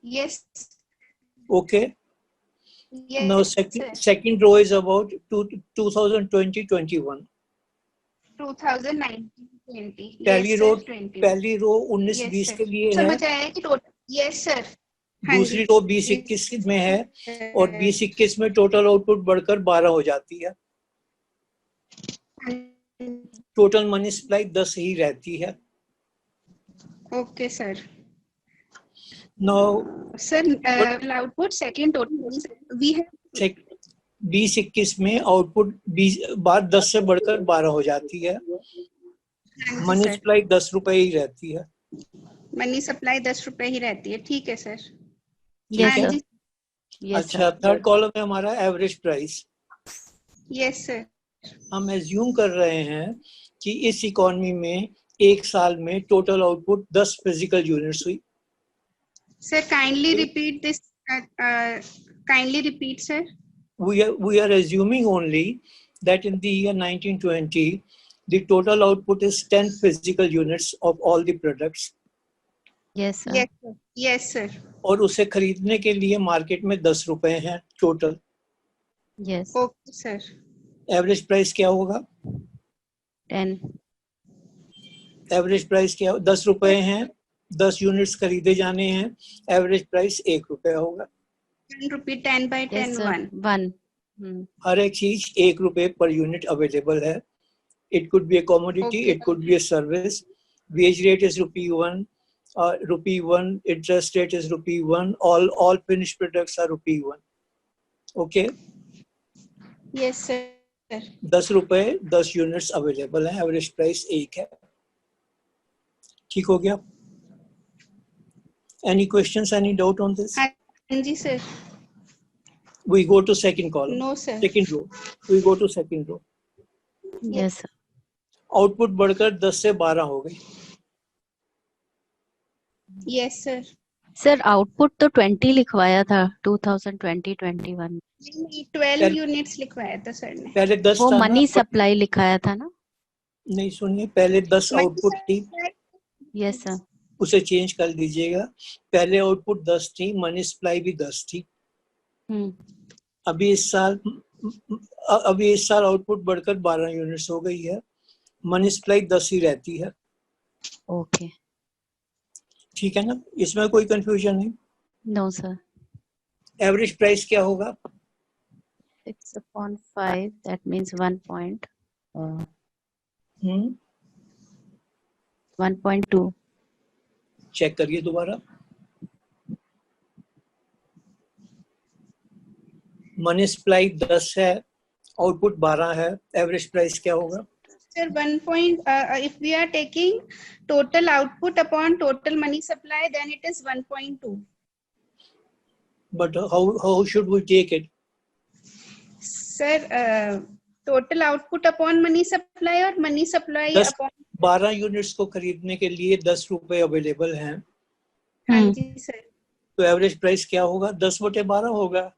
Yes. Okay. Yes. Now sir. second row is about 2020-21. 2019-20. पहली Yes, रो sir, 20. पहली रो 19-20 Yes, के sir. लिए है, समझ आया कि टोटल. Yes, sir. हाँ दूसरी जी. रो 20-21 में है और 20-21 में टोटल आउटपुट बढ़कर 12 हो जाती है. टोटल मनी सप्लाई 10 ही रहती है. Okay, sir. Now Sir, output second total we have 20-21 में आउटपुट 10 से बढ़कर 12 हो जाती है. मनी सप्लाई 10 रुपए ही रहती है. मनी सप्लाई 10 रुपए ही रहती है. ठीक है सर. ठीक है. अच्छा, थर्ड कॉलम में हमारा एवरेज प्राइस. Yes sir. हम एज्यूम कर रहे हैं कि इस इकोनॉमी में एक साल में टोटल आउटपुट 10 फिजिकल यूनिट्स हुई. Sir kindly repeat this. Kindly repeat sir. We are assuming only that in the year 1920 the total output is 10 physical units of all the products. Yes sir. Yes sir. Yes sir. और उसे खरीदने के लिए market में 10 रुपए हैं total. Yes. Okay sir. Average price क्या होगा? 10. एवरेज प्राइस क्या? 10 रुपए हैं, 10 यूनिट्स खरीदे जाने हैं, एवरेज प्राइस 1 रुपया होगा. 10 रुपये 10 by 10 1. हर एक चीज 1 रुपए पर यूनिट अवेलेबल है. It could be a commodity, it could be a service. Wage rate is ₹1, ₹1. Interest rate is ₹1. All finished products are ₹1. Okay. Yes sir. 10 रुपए 10 यूनिट्स अवेलेबल है. Average price 1 है. ठीक हो गया? Any questions? Any doubt on this? हाँ जी sir. We go to second column. No sir. Second row. We go to second row. Yes sir. Output बढ़कर 10 से 12 हो गई. Yes sir. सर आउटपुट तो 20 लिखवाया था 2020-21. 12 यूनिट्स लिखवाया था सर ने. पहले 10 वो था मनी ना? सप्लाई लिखाया था ना? नहीं, सुनिए, पहले 10 आउटपुट थी. Yes sir. उसे चेंज कर दीजिएगा. पहले आउटपुट 10 थी, मनी सप्लाई भी 10 थी. अभी इस साल आउटपुट बढ़कर 12 यूनिट्स हो गई है. मनी सप्लाई 10 ही रहती है. ओके. ठीक है ना? इसमें कोई कंफ्यूजन नहीं? No sir. एवरेज प्राइस क्या होगा? 6/5 that means 1.2. चेक करिए दोबारा. मनी सप्लाई 10 है, आउटपुट 12 है. एवरेज प्राइस क्या होगा? Sir, 1 point. If we are taking total output upon total money supply, then it is 1.2. But how should we take it? Sir, total output upon money supply or money supply upon 12 units को खरीदने के लिए 10 रुपए available हैं. हाँ जी sir. तो average price क्या होगा? 10/12 होगा.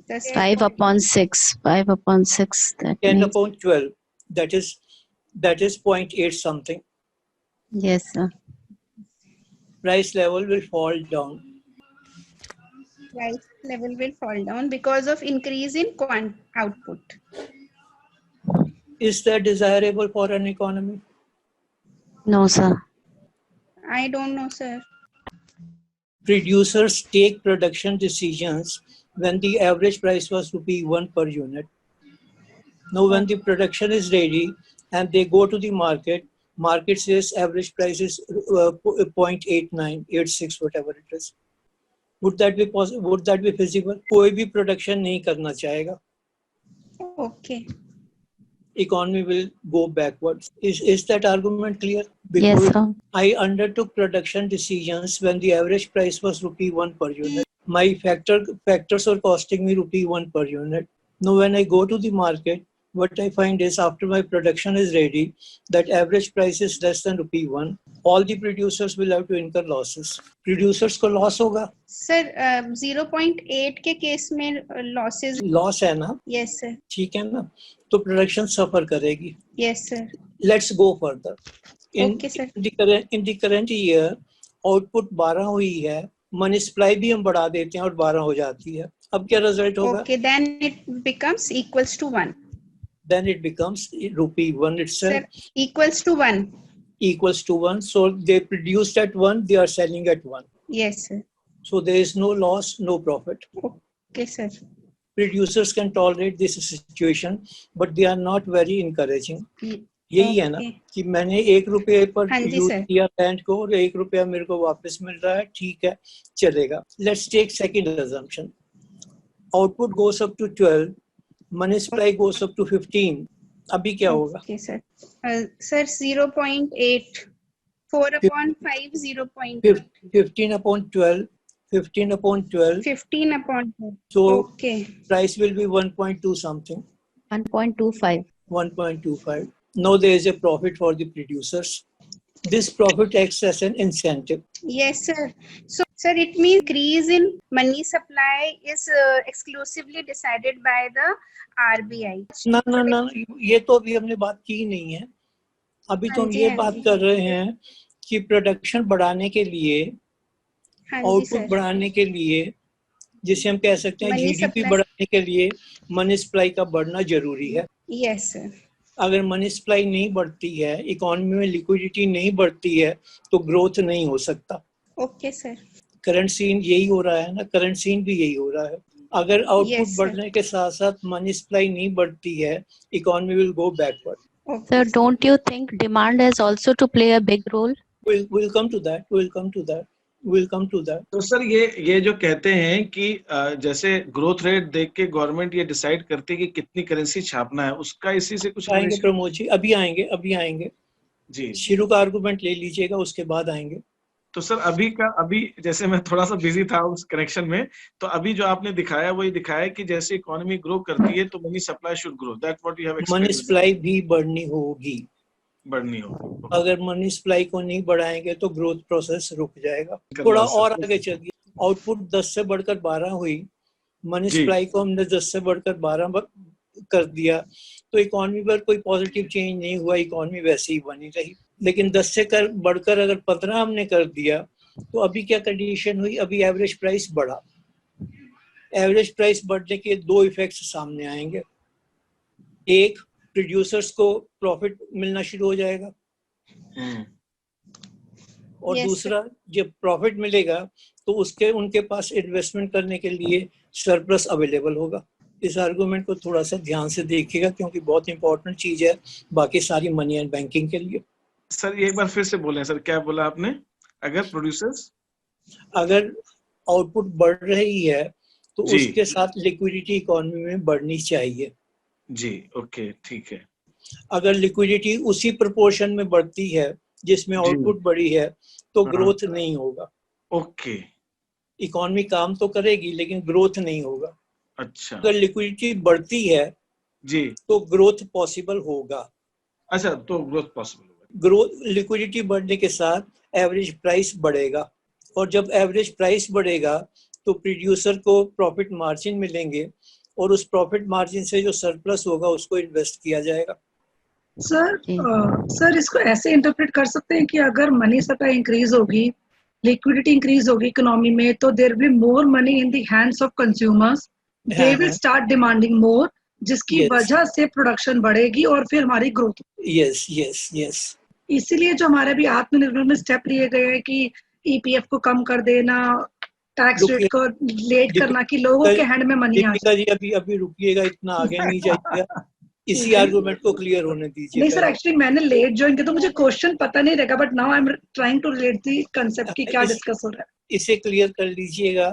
5/6. 5/6. 10/12. That is 0.8 something. Yes sir. Price level will fall down. Price level will fall down because of increase in output. Is that desirable for an economy? No sir. I don't know sir. Producers take production decisions when the average price was ₹1 per unit. Now when the production is ready and they go to the market says average price is 0.89, 86, whatever it is. Would that be possible? Would that be feasible? कोई भी production नहीं करना चाहेगा. Okay. Economy will go backwards. Is that argument clear? Yes sir. I undertook production decisions when the average price was ₹1 per unit. My factors were costing me ₹1 per unit. Now when I go to the market, what I find is after my production is ready, that average price is less than ₹1, all the producers will have to incur losses. Producers को loss होगा. Sir 0.8 के case में losses Loss है ना? Yes sir. ठीक है ना? तो प्रोडक्शन सफर करेगी. Yes sir. Let's go further. Okay, sir. In the current year, output 12 हुई है, मनी सप्लाई भी हम बढ़ा देते हैं और 12 हो जाती है. अब क्या रिजल्ट होगा? Okay, then it becomes equals to 1. Then it becomes ₹1 itself. Sir, equals to 1. Equals to 1. So they produced at 1, they are selling at 1. Yes, sir. So there is no loss, no profit. Okay, sir. Producers can tolerate this situation, but they are not very encouraging. यही है ना कि मैंने ₹1 पर use किया land को और ₹1 मेरे को वापस मिल रहा है, ठीक है, चलेगा. Let's take second assumption. Output goes up to 12, money supply goes up to 15. अभी क्या होगा? Okay, sir. Sir, 0.8. 4/5, 0.8. 15 upon 12. 15 upon 12. 15 upon 12. So okay. Price will be 1.2 something. 1.25. 1.25. Now there is a profit for the producers. This profit acts as an incentive. Yes, sir. So, sir, it means increase in money supply is exclusively decided by the RBI. ना ये तो अभी हमने बात की नहीं है. अभी तो हम ये बात कर रहे हैं कि प्रोडक्शन बढ़ाने के लिए, आउटपुट बढ़ाने के लिए, जिसे हम कह सकते हैं जीडीपी बढ़ाने के लिए मनी सप्लाई का बढ़ना जरूरी है. Yes sir. अगर मनी सप्लाई नहीं बढ़ती है, इकोनॉमी में लिक्विडिटी नहीं बढ़ती है, तो ग्रोथ नहीं हो सकता. Okay sir. करंट सीन यही हो रहा है ना, करंट सीन भी यही हो रहा है. अगर आउटपुट बढ़ने के साथ साथ मनी सप्लाई नहीं बढ़ती है, economy will go backward. Sir, don't you think demand has also to play a big role? We'll come to that. We'll come to that. तो सर ये जो कहते हैं कि जैसे ग्रोथ रेट देख के गवर्नमेंट ये डिसाइड करती है कि कितनी करेंसी छापना है, उसका इसी से कुछ आएंगे प्रमोद जी, अभी आएंगे जी. शुरू का आर्गुमेंट ले लीजिएगा, उसके बाद आएंगे. तो सर अभी जैसे मैं थोड़ा सा बिजी था उस कनेक्शन में, तो अभी जो आपने दिखाया वही दिखाया कि जैसे इकोनॉमी ग्रो करती है तो money supply should grow. That what you have explained. Money supply भी बढ़नी होगी. अगर मनी सप्लाई को नहीं बढ़ाएंगे तो ग्रोथ प्रोसेस रुक जाएगा. थोड़ा और आगे चलिए. आउटपुट 10 से बढ़कर 12 हुई, मनी सप्लाई को हमने 10 से बढ़कर 12 कर दिया, तो इकोनॉमी पर कोई पॉजिटिव चेंज नहीं हुआ, इकोनॉमी वैसे ही बनी रही. लेकिन 10 से बढ़कर अगर 15 हमने कर दिया, तो अभी क्या कंडीशन हुई? अभी एवरेज प्राइस बढ़ा. एवरेज प्राइस बढ़ने के 2 इफेक्ट्स सामने आएंगे. एक, प्रोड्यूसर्स को प्रॉफिट मिलना शुरू हो जाएगा, और दूसरा, जब प्रॉफिट मिलेगा तो उनके पास इन्वेस्टमेंट करने के लिए सरप्लस अवेलेबल होगा. इस आर्गुमेंट को थोड़ा सा ध्यान से देखिएगा, क्योंकि बहुत इंपॉर्टेंट चीज है बाकी सारी मनी एंड बैंकिंग के लिए. सर एक बार फिर से बोलें सर, क्या बोला आपने? अगर आउटपुट बढ़ रही है तो उसके साथ लिक्विडिटी इकोनॉमी में बढ़नी चाहिए जी. ओके, ठीक है. अगर लिक्विडिटी उसी प्रोपोर्शन में बढ़ती है जिसमें आउटपुट बढ़ी है, तो ग्रोथ नहीं होगा. ओके. इकोनॉमी काम तो करेगी लेकिन ग्रोथ नहीं होगा. अच्छा. अगर लिक्विडिटी बढ़ती है जी, तो ग्रोथ पॉसिबल होगा. अच्छा, तो ग्रोथ पॉसिबल होगा. ग्रोथ, लिक्विडिटी बढ़ने के साथ एवरेज प्राइस बढ़ेगा, और जब एवरेज प्राइस बढ़ेगा तो प्रोड्यूसर को प्रॉफिट मार्जिन मिलेंगे, और उस प्रॉफिट मार्जिन से जो सरप्लस होगा उसको इन्वेस्ट किया जाएगा. सर इसको ऐसे इंटरप्रेट कर सकते हैं कि अगर मनी सप्लाई इंक्रीज होगी, लिक्विडिटी इंक्रीज होगी इकोनॉमी में, तो there will be more money in the hands of consumers, they will start demanding more, जिसकी वजह से प्रोडक्शन बढ़ेगी और फिर हमारी ग्रोथ. यस. इसीलिए जो हमारे भी आत्मनिर्भर में स्टेप लिए गए हैं कि ईपीएफ को कम कर देना, टैक्स रेट को लेट करना, कि लोगों के हैंड में मनी आ जाए. अभी रुकिएगा, इतना आगे नहीं जाइएगा. इसी आर्गुमेंट को क्लियर होने दीजिए. नहीं सर, एक्चुअली मैंने लेट ज्वाइन किया तो मुझे क्वेश्चन पता नहीं रहेगा, but now I am trying to relate the concept की क्या डिस्कस हो रहा है. इसे क्लियर कर लीजिएगा.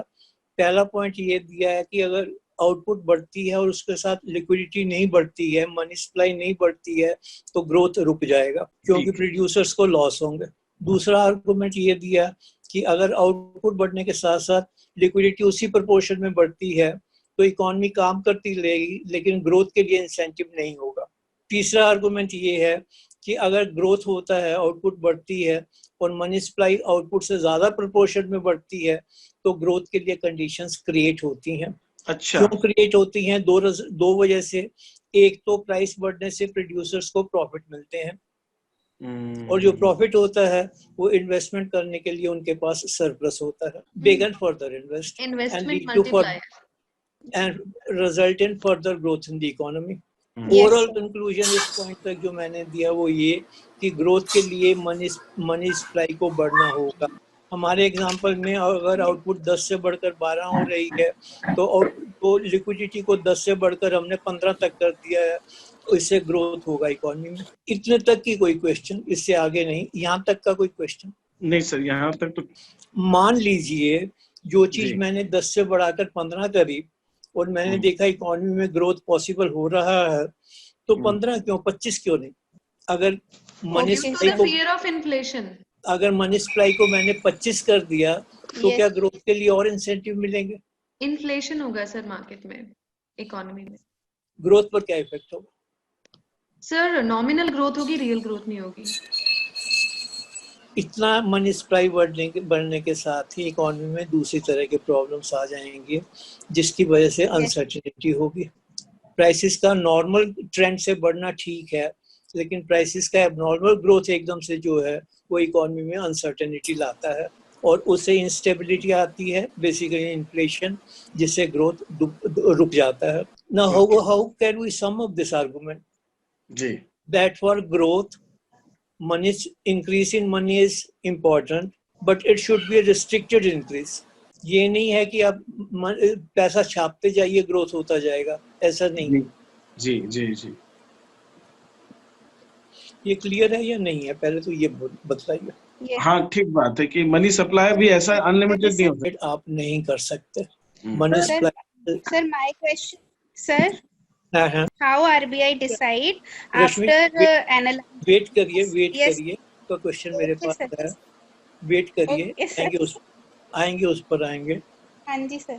पहला पॉइंट ये दिया है कि अगर आउटपुट बढ़ती है और उसके साथ लिक्विडिटी नहीं बढ़ती है, मनी सप्लाई नहीं बढ़ती है, तो ग्रोथ रुक जाएगा, क्योंकि प्रोड्यूसर्स को लॉस होंगे. दूसरा आर्गुमेंट ये दिया कि अगर आउटपुट बढ़ने के साथ साथ लिक्विडिटी उसी प्रोपोर्शन में बढ़ती है, तो इकोनॉमी काम करती रहेगी, लेकिन ग्रोथ के लिए इंसेंटिव नहीं होगा। तीसरा आर्गुमेंट ये है कि अगर ग्रोथ होता है, आउटपुट बढ़ती है और मनी सप्लाई आउटपुट से ज्यादा प्रोपोर्शन में बढ़ती है, तो ग्रोथ के लिए कंडीशंस क्रिएट होती हैं। अच्छा, क्यों क्रिएट होती हैं? दो वजह से। एक तो प्राइस बढ़ने से प्रोड्यूसर्स को प्रॉफिट मिलते हैं, और जो प्रॉफिट होता है वो इन्वेस्टमेंट करने के लिए उनके पास सरप्लस होता है। They can further invest and Investment lead to multiplier. and result in further growth in the economy. Yes, overall sir. Conclusion इस पॉइंट तक जो मैंने दिया वो ये कि ग्रोथ के लिए मनी सप्लाई को बढ़ना होगा। हमारे एग्जांपल में अगर आउटपुट 10 से बढ़कर 12 हो रही है, तो लिक्विडिटी को 10 से बढ़कर हमने 15 तक कर दिया है, तो इससे ग्रोथ होगा इकोनॉमी में। इतने तक की कोई क्वेश्चन, इससे आगे नहीं। यहाँ तक का कोई क्वेश्चन? नहीं सर, यहाँ तक तो मान लीजिए जो चीज जी। मैंने 10 से बढ़ाकर 15 करी और मैंने देखा इकोनॉमी में ग्रोथ पॉसिबल हो रहा है, तो 15 क्यों, 25 क्यों नहीं? अगर money Okay, Due to supply the को fear of inflation. अगर मनी सप्लाई को मैंने 25 कर दिया, तो Yes. क्या ग्रोथ के लिए और इंसेंटिव मिलेंगे? Inflation होगा सर मार्केट में, इकोनॉमी में। ग्रोथ पर क्या इफेक्ट होगा? सर नॉमिनल ग्रोथ होगी, रियल ग्रोथ नहीं होगी। इतना मनी सप्लाई बढ़ने के साथ ही इकोनॉमी में दूसरी तरह के प्रॉब्लम्स आ जाएंगे, जिसकी वजह से अनसर्टेनिटी होगी। प्राइसेस का नॉर्मल ट्रेंड से बढ़ना ठीक है, लेकिन प्राइसेस का एबनॉर्मल ग्रोथ एकदम से जो है वो इकोनॉमी में अनसर्टेनिटी लाता है, और उससे इंस्टेबिलिटी आती है, बेसिकली इन्फ्लेशन, जिससे ग्रोथ रुक जाता है। Now how can we sum up this argument? जी, That for growth, increase in money is important, but it should be a restricted increase. ये नहीं है कि आप पैसा छापते जाइए ग्रोथ होता जाएगा, ऐसा नहीं। जी जी जी। ये क्लियर है या नहीं है? पहले तो ये बताइए। Yes. हाँ, ठीक बात है कि मनी सप्लाई भी ऐसा अनलिमिटेड नहीं हो सकता। आप नहीं कर सकते money Sir, supply. sir, my question, sir, हाँ, how RBI decide Rashmi, after analyzing? Wait करिए, वेट Yes. करिए, तो क्वेश्चन मेरे Okay, पास sir. है। वेट करिए, Okay, sir. आएंगे उस पर आएंगे। हाँ जी सर।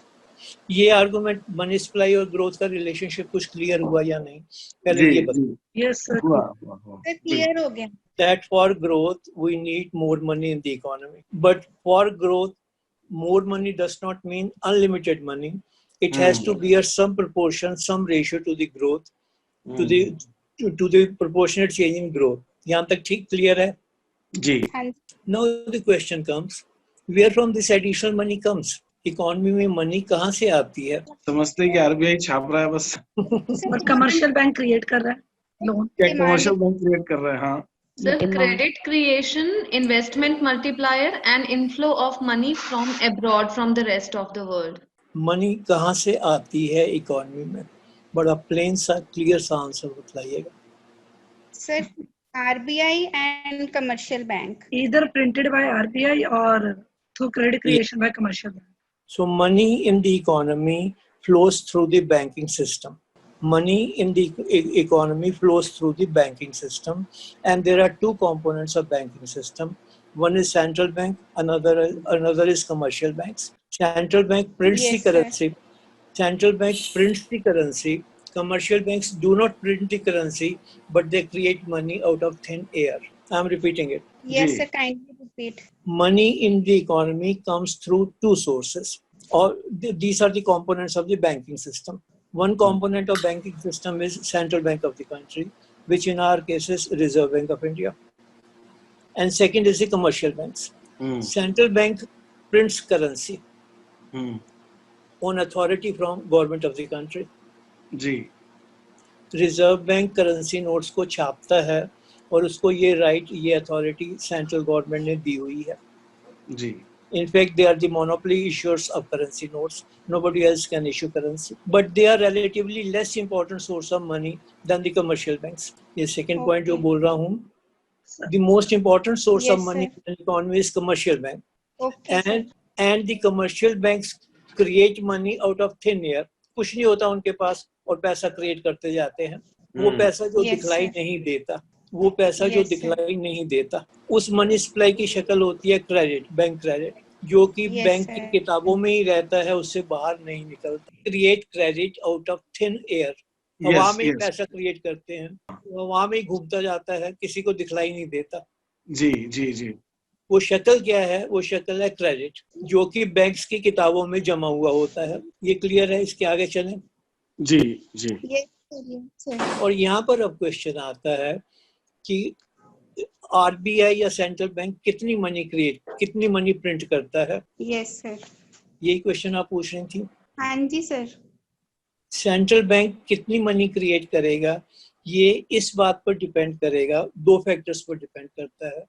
ये आर्गुमेंट मनी सप्लाई और ग्रोथ का रिलेशनशिप कुछ क्लियर हुआ या नहीं? पहले जी ये बताओ। जी, Yes, sir. हुआ हुआ हुआ। सर क्लियर हो गया। That for growth we need more money in the economy, but for growth more money does not mean unlimited money. It has to bear some proportion, some ratio to the growth, to the proportionate change in growth. यहाँ तक ठीक clear है? जी। हाँ जी। Now the question comes, where from this additional money comes? Economy में money कहाँ से आती है? समझते हैं कि आरबीआई छाप रहा है बस, और कमर्शियल बैंक क्रिएट कर रहा है लोन। कमर्शियल बैंक क्रिएट कर रहा है। हाँ, Sir, credit creation, investment multiplier, and inflow of money from abroad, from the rest of the world. Money कहाँ से आती है इकोनॉमी में? बड़ा प्लेन सा क्लियर सा आंसर बताइएगा। Sir RBI and commercial bank. Either printed by RBI or through credit creation by commercial bank. So money in the economy flows through the banking system. Money in the economy flows through the banking system, and there are two components of banking system. One is central bank, another is commercial banks. Central bank prints Yes, the sir. currency. Central bank prints the currency. Commercial banks do not print the currency, but they create money out of thin air. I'm repeating it. Yes जी। sir, kindly repeat. Money in the economy comes through two sources, or these are the components of the banking system. One component of banking system is central bank of the country, which in our case is Reserve Bank of India. And second is the commercial banks. Central bank prints currency on authority from government of the country. जी। Reserve bank currency notes को छापता है, और उसको ये right, ये authority central government ने दी हुई है। जी। In fact, they are the monopoly issuers of currency notes. Nobody else can issue currency. But they are relatively less important source of money than the commercial banks. ये second point जो बोल रहा हूँ, the most important source of Yes, money sir. in the economy is commercial bank. Okay sir. And the commercial banks create money out of thin air. कुछ नहीं होता उनके पास और पैसा क्रिएट करते जाते हैं। वो पैसा जो Yes, दिखलाई sir. नहीं देता, वो पैसा जो Yes, sir. दिखलाई नहीं देता, उस मनी सप्लाई की शक्ल होती है क्रेडिट, बैंक क्रेडिट। जो कि Yes, बैंक की sir. किताबों में ही रहता है, उससे बाहर नहीं निकलता। Create credit out of thin air, हवा यस में ही यस पैसा क्रिएट करते हैं, हवा में ही घूमता जाता है, किसी को दिखलाई नहीं देता। जी जी जी वो शक्ल क्या है? वो शक्ल है क्रेडिट, जो कि बैंक्स की किताबों में जमा हुआ होता है। ये क्लियर है? इसके आगे चलें। जी जी Yes, sir. Yes, sir. और यहाँ पर अब क्वेश्चन आता है कि आरबीआई या सेंट्रल बैंक कितनी मनी प्रिंट करता है। Yes, sir. यही क्वेश्चन आप पूछ रही थी। हाँ जी सर। सेंट्रल बैंक कितनी मनी क्रिएट करेगा, ये इस बात पर डिपेंड करेगा, दो फैक्टर्स पर डिपेंड करता है।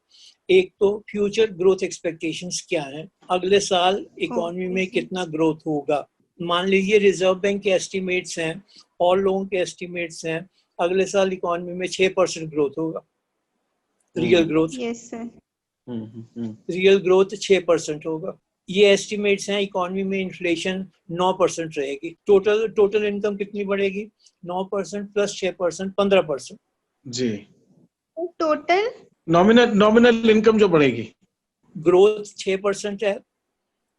एक तो फ्यूचर ग्रोथ एक्सपेक्टेशंस क्या हैं, अगले साल इकोनॉमी में कितना ग्रोथ होगा। मान लीजिए रिजर्व बैंक के एस्टिमेट्स हैं और लोगों के एस्टिमेट्स हैं, अगले साल इकोनॉमी में 6% ग्रोथ होगा, real growth. Yes sir. Real growth 6% होगा। ये एस्टिमेट्स हैं। इकोनॉमी में इन्फ्लेशन 9% रहेगी। टोटल इनकम कितनी बढ़ेगी? 9% प्लस 6% 15%। जी टोटल नॉमिनल इनकम जो बढ़ेगी, ग्रोथ 6% है,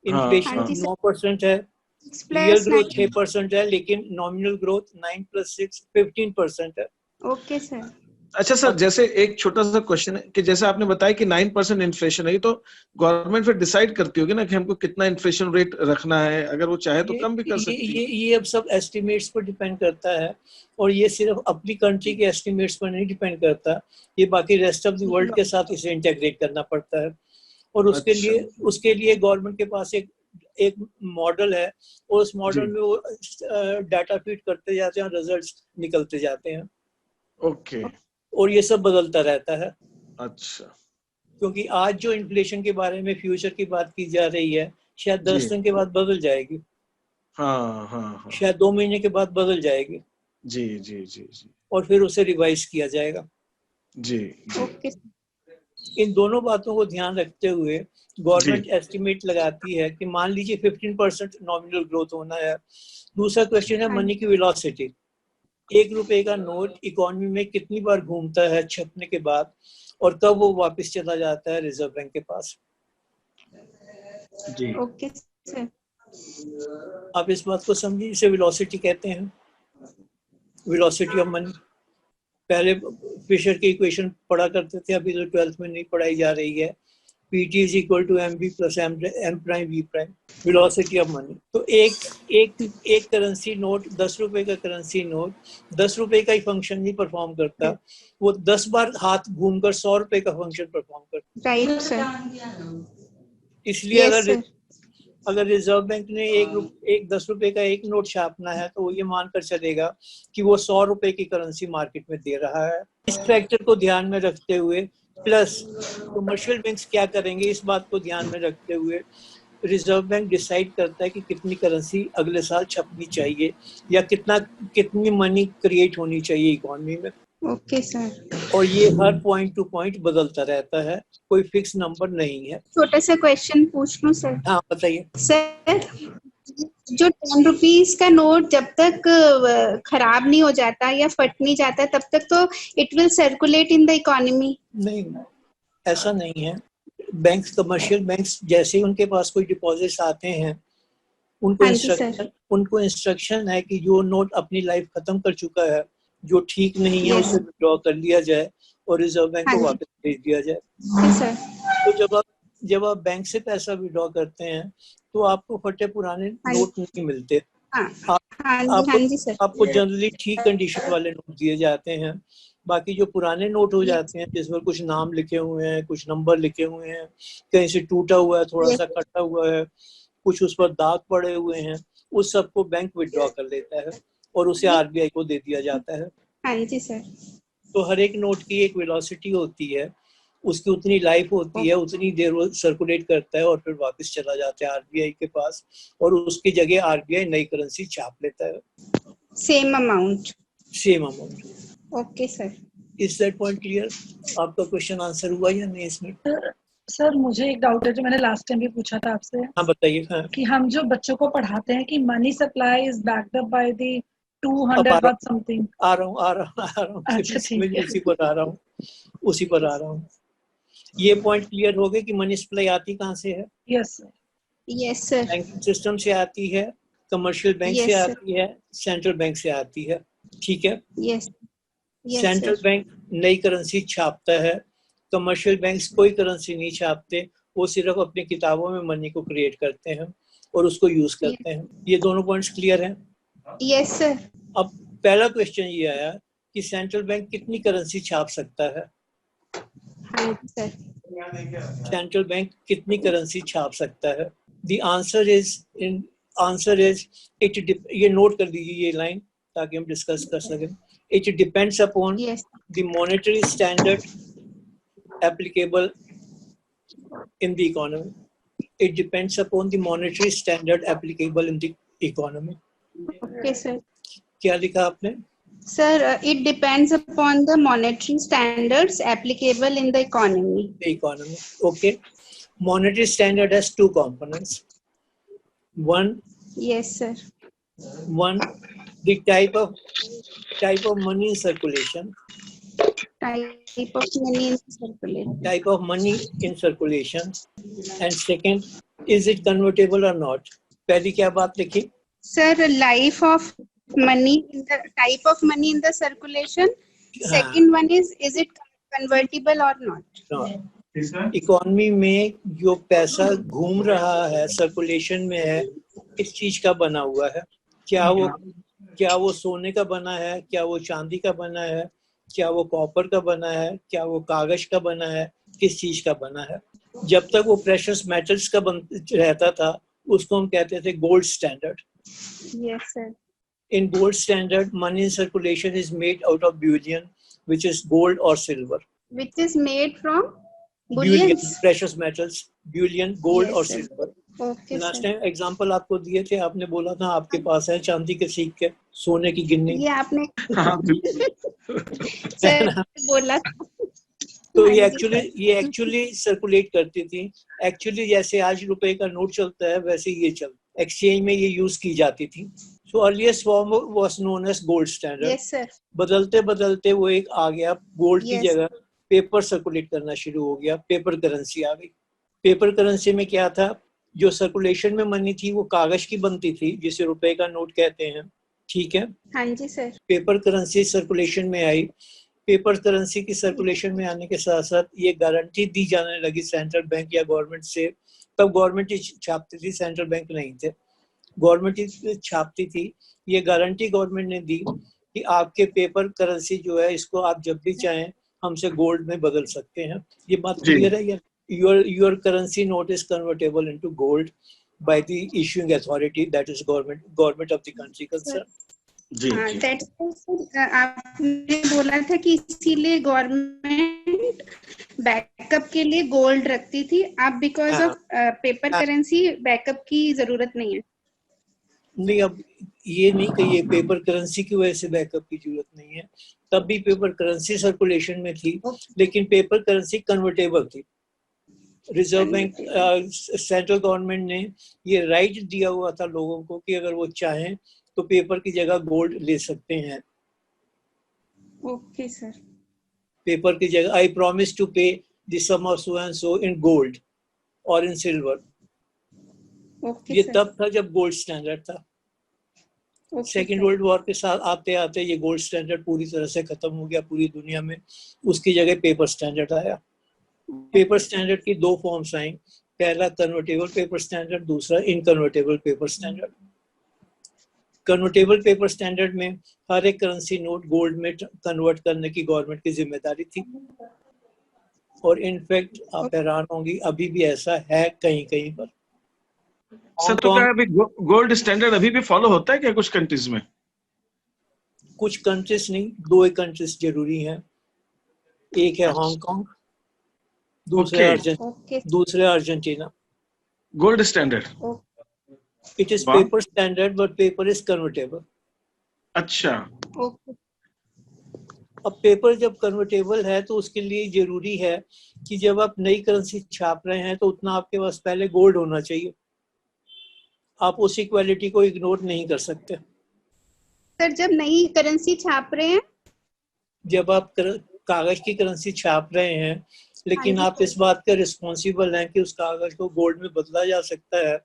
इन्फ्लेशन हाँ जी सर। 9% है, रियल प्लस ग्रोथ 6% है, लेकिन नॉमिनल ग्रोथ 9 + 6 15% है। Okay sir. अच्छा सर, जैसे एक छोटा सा क्वेश्चन है कि जैसे आपने बताया कि 9% इन्फ्लेशन है, तो गवर्नमेंट फिर डिसाइड करती होगी ना कि हमको कितना इन्फ्लेशन रेट रखना है, अगर वो चाहे तो कम भी कर सकती है। ये अब सब एस्टिमेट्स पर डिपेंड करता है, और ये सिर्फ अपनी कंट्री के एस्टिमेट्स पर नहीं डिपेंड करता, ये बाकी रेस्ट ऑफ द वर्ल्ड के साथ इसे इंटीग्रेट करना पड़ता है। और उसके लिए गवर्नमेंट के पास एक मॉडल है, और उस मॉडल में वो डाटा फीड करते जाते हैं, रिजल्ट्स निकलते जाते हैं। ओके। और ये सब बदलता रहता है। अच्छा। क्योंकि आज जो इन्फ्लेशन के बारे में फ्यूचर की बात की जा रही है, शायद 10 दिन के बाद बदल जाएगी। हाँ। शायद 2 महीने के बाद बदल जाएगी। जी जी जी जी। और फिर उसे रिवाइज किया जाएगा। जी। ओके। इन दोनों बातों को ध्यान रखते हुए गवर्नमेंट एस्टिमेट लगाती है कि मान लीजिए 15% नॉमिनल ग्रोथ होना है। दूसरा क्वेश्चन है मनी की वेलोसिटी। 1 रुपए का नोट इकोनॉमी में कितनी बार घूमता है छपने के बाद, और कब वो वापस चला जाता है रिजर्व बैंक के पास। जी। Okay sir. आप इस बात को समझिए, इसे वेलोसिटी कहते हैं, वेलोसिटी ऑफ मनी। पहले फिशर की इक्वेशन पढ़ा करते थे, अभी तो 12th में नहीं पढ़ाई जा रही है। PT = MB + M'(V'), velocity of money. तो एक करेंसी नोट, 10 रुपए का करेंसी नोट 10 रुपए का ही फंक्शन नहीं परफॉर्म करता, वो 10 बार हाथ घूमकर 100 रुपए का फंक्शन परफॉर्म करता। Right sir. इसलिए Yes, अगर रिजर्व बैंक ने एक 10 रुपए का एक नोट छापना है, तो वो ये मानकर चलेगा कि वो 100 रुपए की करेंसी मार्केट में दे रहा है। इस फैक्टर को ध्यान में रखते हुए, प्लस कमर्शियल बैंक्स क्या करेंगे, इस बात को ध्यान में रखते हुए रिजर्व बैंक डिसाइड करता है कि कितनी करेंसी अगले साल छपनी चाहिए, या कितनी मनी क्रिएट होनी चाहिए इकोनॉमी में। Okay sir. और ये हर पॉइंट टू पॉइंट बदलता रहता है, कोई फिक्स नंबर नहीं है। छोटा सा क्वेश्चन पूछ लूं सर? हाँ बताइए सर, जो 10 रुपीज का नोट जब तक खराब नहीं हो जाता या फट नहीं जाता, तब तक तो it will circulate in the economy. नहीं, ऐसा नहीं है। बैंक्स, कमर्शियल बैंक्स, जैसे ही उनके पास कोई डिपॉजिट्स आते हैं, उनको इंस्ट्रक्शन है कि जो नोट अपनी लाइफ खत्म कर चुका है, जो ठीक नहीं है, उसे विड्रॉ कर लिया जाए और रिजर्व बैंक को वापस भेज दिया जाए। तो जब आप बैंक से पैसा विड्रॉ करते हैं, तो आपको फटे पुराने नोट नहीं मिलते। आपको जनरली ठीक कंडीशन वाले नोट दिए जाते हैं। बाकी जो पुराने नोट हो जाते हैं, जिसमें कुछ नाम लिखे हुए हैं, कुछ नंबर लिखे हुए हैं, कहीं से टूटा हुआ है, थोड़ा सा कटा हुआ है, कुछ उस पर दाग पड़े हुए हैं, उस सबको बैंक विड्रॉ कर लेता है और उसे आरबीआई को दे दिया जाता है। हाँ जी सर। तो हर एक नोट की एक वेलोसिटी होती है, उसकी उतनी लाइफ होती है, उतनी देर वो सर्कुलेट करता है और फिर वापस चला जाता है आरबीआई के पास, और उसकी जगह आरबीआई नई करेंसी छाप लेता है। Same amount. Okay sir. Is that point clear? आपका क्वेश्चन आंसर हुआ या नहीं इसमें? सर मुझे एक डाउट है जो मैंने लास्ट टाइम भी पूछा था आपसे। हाँ बताइए। हाँ। कि हम जो बच्चों को पढ़ाते हैं कि money supply is backed up by the 200 something. आ रहा हूँ। अच्छा ठीक है। उसी पर आ रहा हूँ। ये पॉइंट क्लियर हो गया कि मनी सप्लाई आती कहाँ से है? Yes sir. Yes, sir. Banking system से आती है, कमर्शियल बैंक से Yes, sir. आती है, सेंट्रल बैंक से आती है, ठीक है। Yes. Yes, central sir. Bank नई करेंसी छापता है, कमर्शियल बैंक्स कोई करेंसी नहीं छापते, वो सिर्फ अपनी किताबों में मनी को क्रिएट करते हैं और उसको यूज करते हैं। ये दोनों पॉइंट्स क्लियर हैं। Yes, sir. अब पहला क्वेश्चन ये आया कि सेंट्रल बैंक कितनी करेंसी छाप सकता है। हाँ सर। सेंट्रल बैंक कितनी करेंसी छाप सकता है? द आंसर इज ये नोट कर दीजिए ये लाइन ताकि हम डिस्कस कर सकें। It depends upon Yes. The monetary standard applicable in the economy. It depends upon the monetary standard applicable in the economy. Okay, sir. क्या लिखा आपने? Sir, it depends upon the monetary standards applicable in the economy. The economy. Okay. Monetary standard has two components. One, Yes, sir. the type of money in circulation. Type of money in circulation. Type of money in circulation. And second, is it convertible or not? पहली क्या बात लिखी? Sir, life of money in the type of money in the circulation. Second one is it convertible or not? No. Economy में जो पैसा घूम रहा है, सर्कुलेशन में है, किस चीज का बना हुआ है? क्या वो सोने का बना है? क्या वो चांदी का बना है? क्या वो कॉपर का बना है? क्या वो कागज का बना है? किस चीज का बना है? जब तक वो प्रेशियस मेटल्स का रहता था उसको हम कहते थे gold standard. Yes, sir. In gold standard, money in circulation is made out of bullion, which is gold or silver. Which is made from Bullion, bullions. precious metals, bullion, gold Yes, or sir. silver. Okay, last sir. Time example आपको दिए थे, आपने बोला था आपके पास है चांदी के सिक्के, सोने की गिन्नी। ये आपने हाँ, बिल्कुल। सर बोला था। तो हाँ ये जी, एक्चुअली सर्कुलेट करती थी। एक्चुअली जैसे आज रुपए का नोट चलता है वैसे ये चलता, एक्सचेंज में ये यूज की जाती थी। So earliest form was known as gold standard. Yes, sir. बदलते बदलते वो एक आ गया, गोल्ड की Yes. जगह पेपर सर्कुलेट करना शुरू हो गया, पेपर करेंसी आ गई। पेपर करेंसी में क्या था, जो सर्कुलेशन में मनी थी वो कागज की बनती थी जिसे रुपए का नोट कहते हैं, ठीक है। हाँ जी सर। पेपर करेंसी सर्कुलेशन में आई। पेपर करेंसी की सर्कुलेशन में आने के साथ साथ ये गारंटी दी जाने लगी सेंट्रल बैंक या गवर्नमेंट से। तब गवर्नमेंट ही छापती थी, सेंट्रल बैंक नहीं थे, गवर्नमेंट ही छापती थी। ये गारंटी गवर्नमेंट ने दी कि आपके पेपर करेंसी जो है इसको आप जब भी चाहें हमसे गोल्ड में बदल सकते हैं। ये बात क्लियर है? Your currency note is convertible into gold by the issuing authority, that is government of the country concern. जी, हाँ, जी। that's आपने बोला था कि इसीलिए गवर्नमेंट बैकअप के लिए गोल्ड रखती थी। अब because of paper currency backup की जरूरत नहीं है। नहीं, अब ये नहीं कि ये पेपर करेंसी की वजह से बैकअप की जरूरत नहीं है। तब भी पेपर करेंसी सर्कुलेशन में थी, लेकिन पेपर करेंसी कन्वर्टेबल थी। रिजर्व बैंक, सेंट्रल गवर्नमेंट ने ये राइट दिया हुआ था लोगों को कि अगर वो चाहें तो पेपर की जगह गोल्ड ले सकते हैं। Okay sir. पेपर की जगह I promise to pay the sum of so and so in gold और इन सिल्वर। ओके ये सर। तब था जब गोल्ड स्टैंडर्ड था। सेकेंड वर्ल्ड वॉर के साथ आते आते ये गोल्ड स्टैंडर्ड पूरी तरह से खत्म हो गया पूरी दुनिया में। उसकी जगह पेपर स्टैंडर्ड आया। पेपर स्टैंडर्ड की दो फॉर्म्स आई, पहला कन्वर्टेबल पेपर स्टैंडर्ड, दूसरा inconvertible paper standard. Convertible paper standard में हर एक करेंसी नोट गोल्ड में कन्वर्ट करने की गवर्नमेंट की जिम्मेदारी थी। और इनफैक्ट आप हैरान होंगी, अभी भी ऐसा है कहीं कहीं पर। सर, तो क्या अभी गोल्ड स्टैंडर्ड अभी भी फॉलो होता है क्या कुछ कंट्रीज में? कुछ कंट्रीज नहीं, दो एक कंट्रीज जरूरी हैं। एक है हांगकांग, दूसरे Argentina. Gold standard. It is paper standard but paper is convertible. अच्छा। अब पेपर जब कन्वर्टेबल है तो उसके लिए जरूरी है कि जब आप नई करेंसी छाप रहे हैं तो उतना आपके पास पहले गोल्ड होना चाहिए। आप उसी क्वालिटी को इग्नोर नहीं कर सकते। सर, जब नई करेंसी छाप रहे हैं, जब आप कागज की करेंसी छाप रहे हैं, लेकिन आप इस बात के रिस्पॉन्सिबल हैं कि उस कागज को गोल्ड में बदला जा सकता है,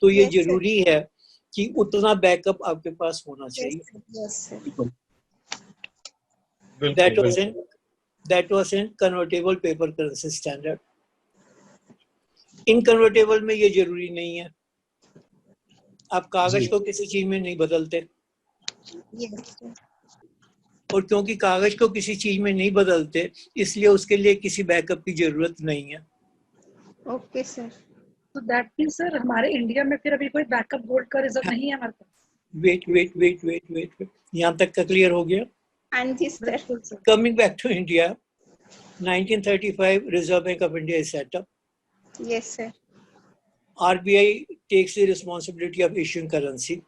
तो ये Yes, sir. जरूरी है कि उतना बैकअप आपके पास होना चाहिए. Yes, sir. Yes, sir. That was in convertible paper currency standard. इनकन्वर्टेबल में ये जरूरी नहीं है. आप कागज को किसी चीज में नहीं बदलते. Yes, sir. और क्योंकि कागज को किसी चीज में नहीं बदलते, इसलिए उसके लिए किसी बैकअप की जरूरत नहीं है. Okay, sir. तो दैट मींस सर हमारे इंडिया में फिर अभी कोई बैकअप गोल्ड का रिजर्व नहीं है हमारे पास. वेट. यहाँ तक का क्लियर हो गया. हाँ जी सर. बिल्कुल sir. Coming back to India, 1935 Reserve Bank of India is set up. Yes, sir. RBI takes the responsibility of issuing currency.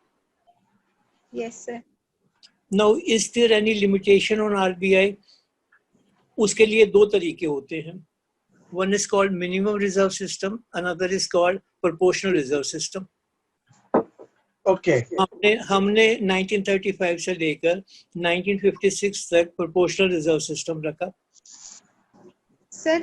Yes, sir. Now, is there any limitation on RBI? उसके लिए दो तरीके होते हैं. One is called minimum reserve system, another is called proportional reserve system. Okay. हमने 1935 से लेकर 1956 तक proportional reserve system रखा. सर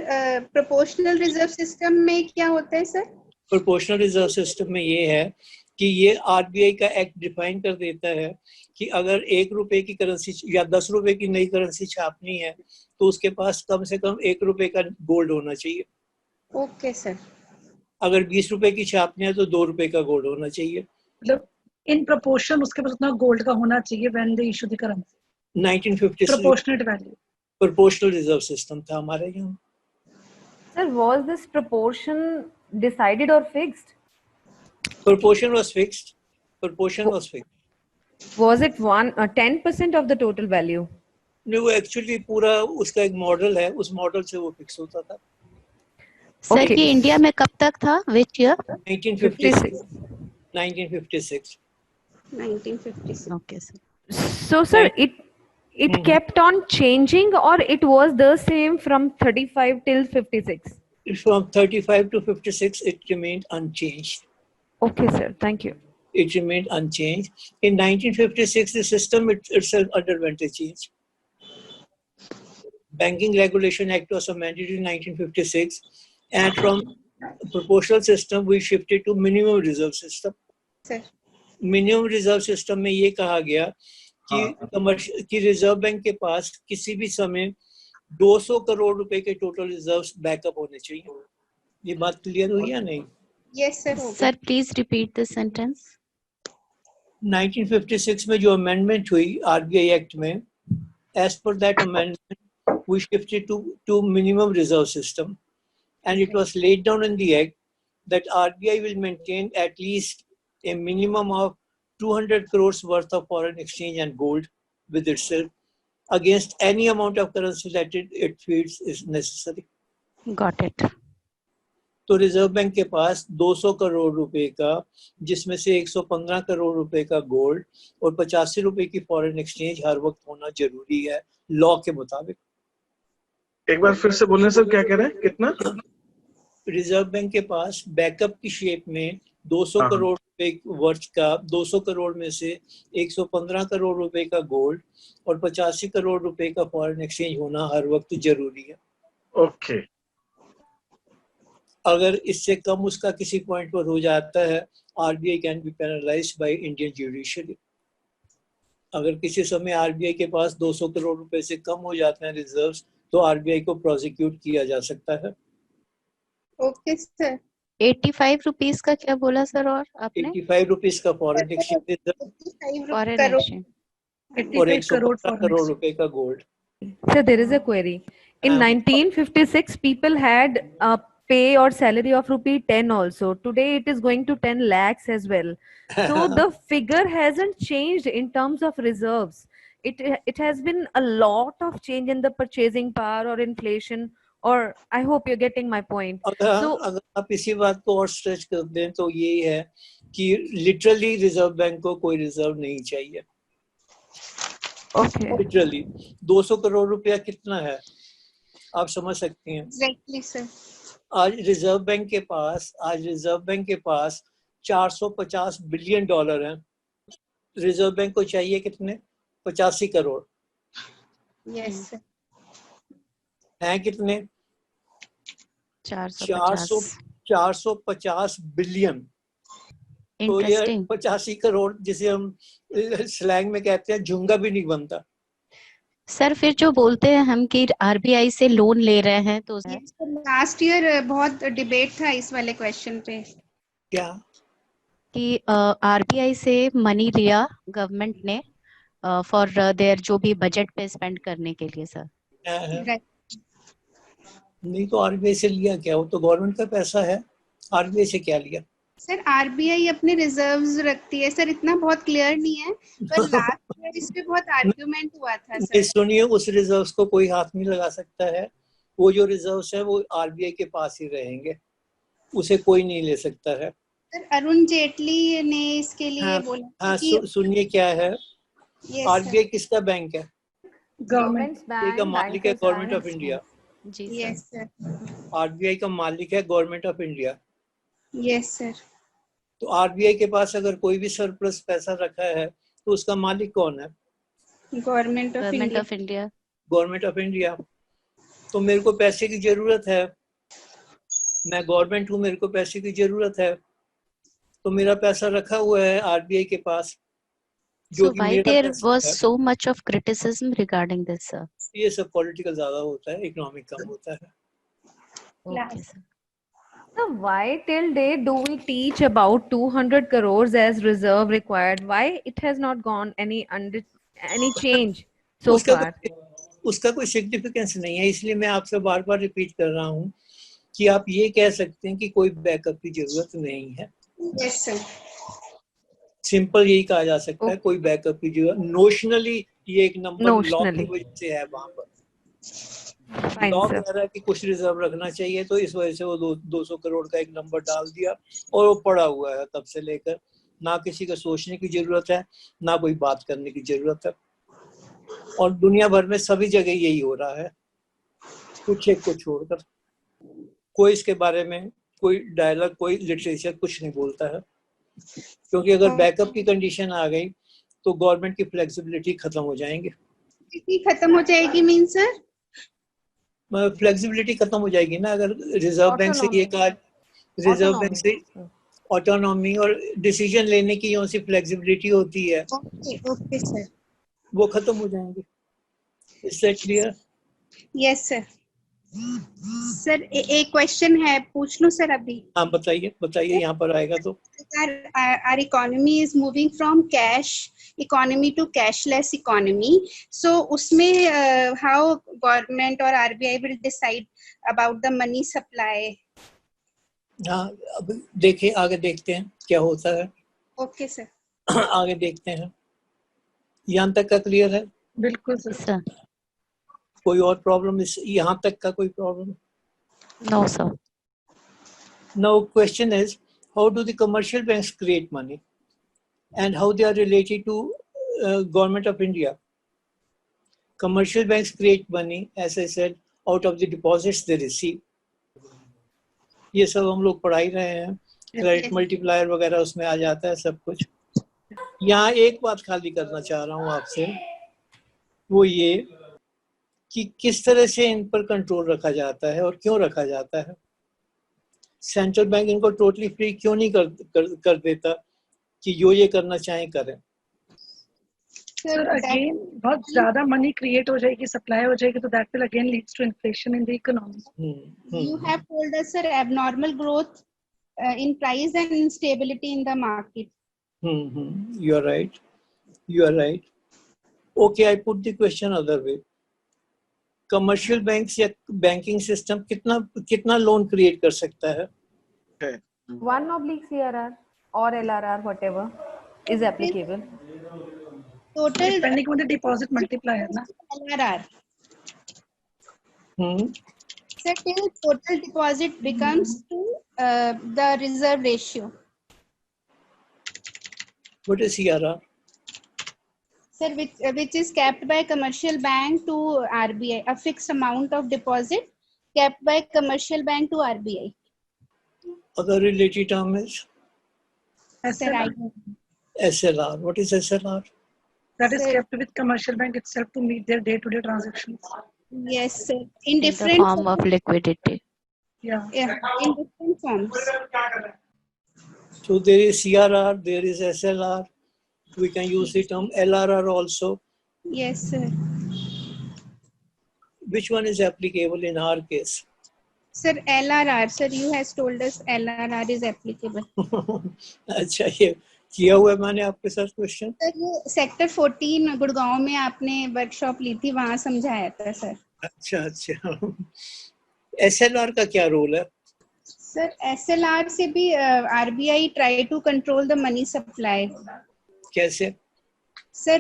प्रोपोर्शनल रिजर्व सिस्टम में क्या होता है सर? प्रोपोर्शनल रिजर्व सिस्टम में ये है कि ये आरबीआई का एक्ट डिफाइन कर देता है कि अगर 1 रुपए की करेंसी या 10 रुपए की नई करेंसी छापनी है तो उसके पास कम से कम 1 रुपए का गोल्ड होना चाहिए. Okay sir. अगर 20 रुपए की छापनी है तो 2 रुपए का गोल्ड होना चाहिए. मतलब इन प्रोपोर्शन उसके पास उतना गोल्ड का होना चाहिए when they issue the currency. 1956 proportionate value. Proportional reserve system था हमारे यहाँ. Sir, was this proportion decided or fixed? Proportion was fixed. Was it 10% of the total value? नहीं, वो एक्चुअली पूरा उसका एक मॉडल है, उस मॉडल से वो फिक्स होता था. Sir Okay. ये इंडिया में कब तक था? Which year? 1956. 1956. 1956. Okay, sir. So, sir, it kept on changing, or it was the same from 35 till 56? From 35 to 56, it remained unchanged. Okay, sir. Thank you. It remained unchanged. In 1956, the system itself underwent a change. Banking Regulation Act was amended in 1956, and from proportional system, we shifted to minimum reserve system. Sir. Minimum reserve system में ये कहा गया कि reserve bank के पास किसी भी समय 200 करोड़ रुपए के टोटल रिजर्व्स बैकअप होने चाहिए. ये बात क्लियर हुई या नहीं? Yes sir. Sir, please repeat the sentence. 1956 में जो अमेंडमेंट हुई आरबीआई एक्ट में, as per that amendment we shifted to minimum reserve system, and it was laid down in the act that RBI will maintain at least a minimum of 200 crores worth of foreign exchange and gold with itself against any amount of currency that it feels is necessary. Got it. तो reserve bank के पास 200 करोड़ रुपए का, जिसमें से 115 करोड़ रुपए का gold और 85 रुपए की फॉरेन एक्सचेंज हर वक्त होना जरूरी है लॉ के मुताबिक. एक बार फिर से बोलने सर, क्या कह रहे हैं? कितना? रिजर्व बैंक के पास बैकअप की शेप में 200 करोड़ रुपए वर्थ का, 200 करोड़ में से 115 करोड़ रुपए का गोल्ड और 85 करोड़ रुपए का फॉरेन एक्सचेंज होना हर वक्त जरूरी है. ओके. अगर इससे कम उसका किसी पॉइंट पर हो जाता है, RBI can be penalised by Indian judiciary. अगर किसी समय आरबीआई के पास 200 करोड़ रुपए से कम हो जाते हैं रिजर्व्स, तो आरबीआई को प्रोसिक्यूट किया जा सकता है. Okay sir. 85 रुपीस का क्या बोला सर? और आपने 85 रुपीस का foreign exchange reserve 85 foreign crore. Exchange. और 85 करोड़ 115 करोड़ रुपए का gold. Sir, there is a query. In 1956, people had a pay or salary of ₹10 also. Today, it is going to 10 lakhs as well. So the figure hasn't changed in terms of reserves. It has been a lot of change in the purchasing power or inflation. Or I hope you're getting my point. अगर आप इसी बात को और stretch कर दें तो ये है कि लिटरली रिजर्व बैंक को कोई रिजर्व नहीं चाहिए. Okay. लिटरली 200 करोड़ रुपया कितना है आप समझ सकते हैं. Exactly sir. आज रिजर्व बैंक के पास 450 बिलियन डॉलर हैं. रिजर्व बैंक को चाहिए कितने? 85 करोड़. Yes sir. हैं कितने? 450. 450 बिलियन. तो ये Interesting. 85 करोड़ जिसे हम स्लैंग में कहते हैं झुंगा भी नहीं बनता। सर फिर जो बोलते हैं हम कि आरबीआई से लोन ले रहे हैं तो लास्ट ईयर बहुत डिबेट था इस वाले क्वेश्चन पे क्या कि आरबीआई से मनी लिया गवर्नमेंट ने फॉर देयर जो भी बजट पे स्पेंड करने के लिए सर। है? नहीं तो आरबीआई से लिया क्या, वो तो गवर्नमेंट का पैसा है, आरबीआई से क्या लिया? सर आरबीआई अपने रिजर्व्स रखती है सर, इतना बहुत क्लियर नहीं है, पर लास्ट ईयर इस पे बहुत आर्ग्यूमेंट हुआ था नहीं, सर। सुनिए, उस रिजर्व्स को कोई हाथ नहीं लगा सकता है, वो जो रिजर्व्स है वो आरबीआई के पास ही रहेंगे, उसे कोई नहीं ले सकता है। सर अरुण जेटली ने इसके लिए बोला हाँ, कि सुनिए क्या है, आरबीआई किसका बैंक है? गवर्नमेंट का मालिक है गवर्नमेंट ऑफ इंडिया। जी यस सर, आरबीआई का मालिक है government of India. Yes sir. तो आरबीआई के पास अगर कोई भी सरप्लस पैसा रखा है तो उसका मालिक कौन है? Government of India. Government of India. तो मेरे को पैसे की जरूरत है, मैं गवर्नमेंट हूँ, मेरे को पैसे की जरूरत है, तो मेरा पैसा रखा हुआ है आरबीआई के पास, जो कि मेरा there पैसा was है। so much of criticism regarding this sir. ये सब पॉलिटिकल ज्यादा होता है, इकोनॉमिक कम होता है। Okay sir. So why till date do we teach about 200 crores as reserve required? Why it has not gone any change so far? उसका कोई significance नहीं है, इसलिए मैं आपसे बार बार रिपीट कर रहा हूँ कि आप ये कह सकते हैं कि कोई बैकअप की जरूरत नहीं है। यस सर, सिंपल यही कहा जा सकता है, कोई बैकअप की जरूरत नोशनली, ये एक नंबर लॉ की वजह से है, वहां पर लॉ कह रहा है कि कुछ रिजर्व रखना चाहिए, तो इस वजह से वो 200 करोड़ का एक नंबर डाल दिया और वो पड़ा हुआ है तब से लेकर, ना किसी का सोचने की जरूरत है, ना कोई बात करने की जरूरत है, और दुनिया भर में सभी जगह यही हो रहा है, कुछ एक को छोड़कर। कोई इसके बारे में कोई डायलॉग, कोई लिटरेचर कुछ नहीं बोलता है, क्योंकि अगर बैकअप की कंडीशन आ गई तो गवर्नमेंट की फ्लेक्सिबिलिटी खत्म हो जाएंगी। खत्म हो जाएगी मीन सर? फ्लेक्सिबिलिटी खत्म हो जाएगी ना, अगर रिजर्व बैंक से ये कहा, रिजर्व बैंक से ऑटोनॉमी और डिसीजन लेने की जो सी फ्लेक्सिबिलिटी होती है, ओके सर, वो खत्म हो जाएंगे। Is that clear? Yes sir. Sir एक क्वेश्चन है, पूछ लूं सर अभी? हाँ बताइए बताइए, यहाँ पर आएगा तो। Our economy is moving from cash economy to cashless economy. So उसमें how government or RBI will decide about the money supply? हाँ, अब देखिए, आगे देखते हैं क्या होता है। ओके सर, आगे देखते हैं। यहाँ तक का क्लियर है? बिल्कुल सर। कोई और प्रॉब्लम यहाँ तक का कोई problem? No sir. Now question is, how do the commercial banks create money and how they are related to government of India? Commercial banks create money, as I said, out of the deposits they receive. ये सब हम लोग पढ़ा ही रहे हैं, credit multiplier वगैरह उसमें आ जाता है सब कुछ। यहाँ एक बात खाली करना चाह रहा हूँ आपसे, वो ये कि किस तरह से इन पर कंट्रोल रखा जाता है और क्यों रखा जाता है। सेंट्रल बैंक इनको टोटली फ्री क्यों नहीं कर देता कि जो ये करना चाहें करें? सर अगेन बहुत ज्यादा मनी क्रिएट हो जाएगी, सप्लाई हो जाएगी, तो that will again leads to inflation in the economy. You have told us sir abnormal growth in price and instability in the market. You are right. You are right. Okay, I put the question other way. Commercial banks या banking system कितना loan create कर सकता है? 1/CRR or LRR, whatever is applicable. Total depending on the deposit multiplier na LRR. So till total deposit becomes to the reserve ratio. What is CRR? Sir, which is kept by commercial bank to RBI, a fixed amount of deposit kept by commercial bank to RBI. Other related term is SLR. SLR. What is SLR? That is kept with commercial bank itself to meet their day-to-day transactions. Yes, sir. In The different form of liquidity. Yeah. in different forms. So there is CRR, there is SLR. We can use the term LRR also. Yes, sir. Which one is applicable in our case? Sir, LRR. Sir, you has told us LRR is applicable. अच्छा, ये किया हुआ है मैंने आपके साथ question. Sir, ये sector 14 Gurgaon में आपने वर्कशॉप ली थी, वहां समझाया था सर। अच्छा अच्छा। SLR का क्या रोल है? सर, SLR से भी RBI try to control the money supply. कैसे? Sir,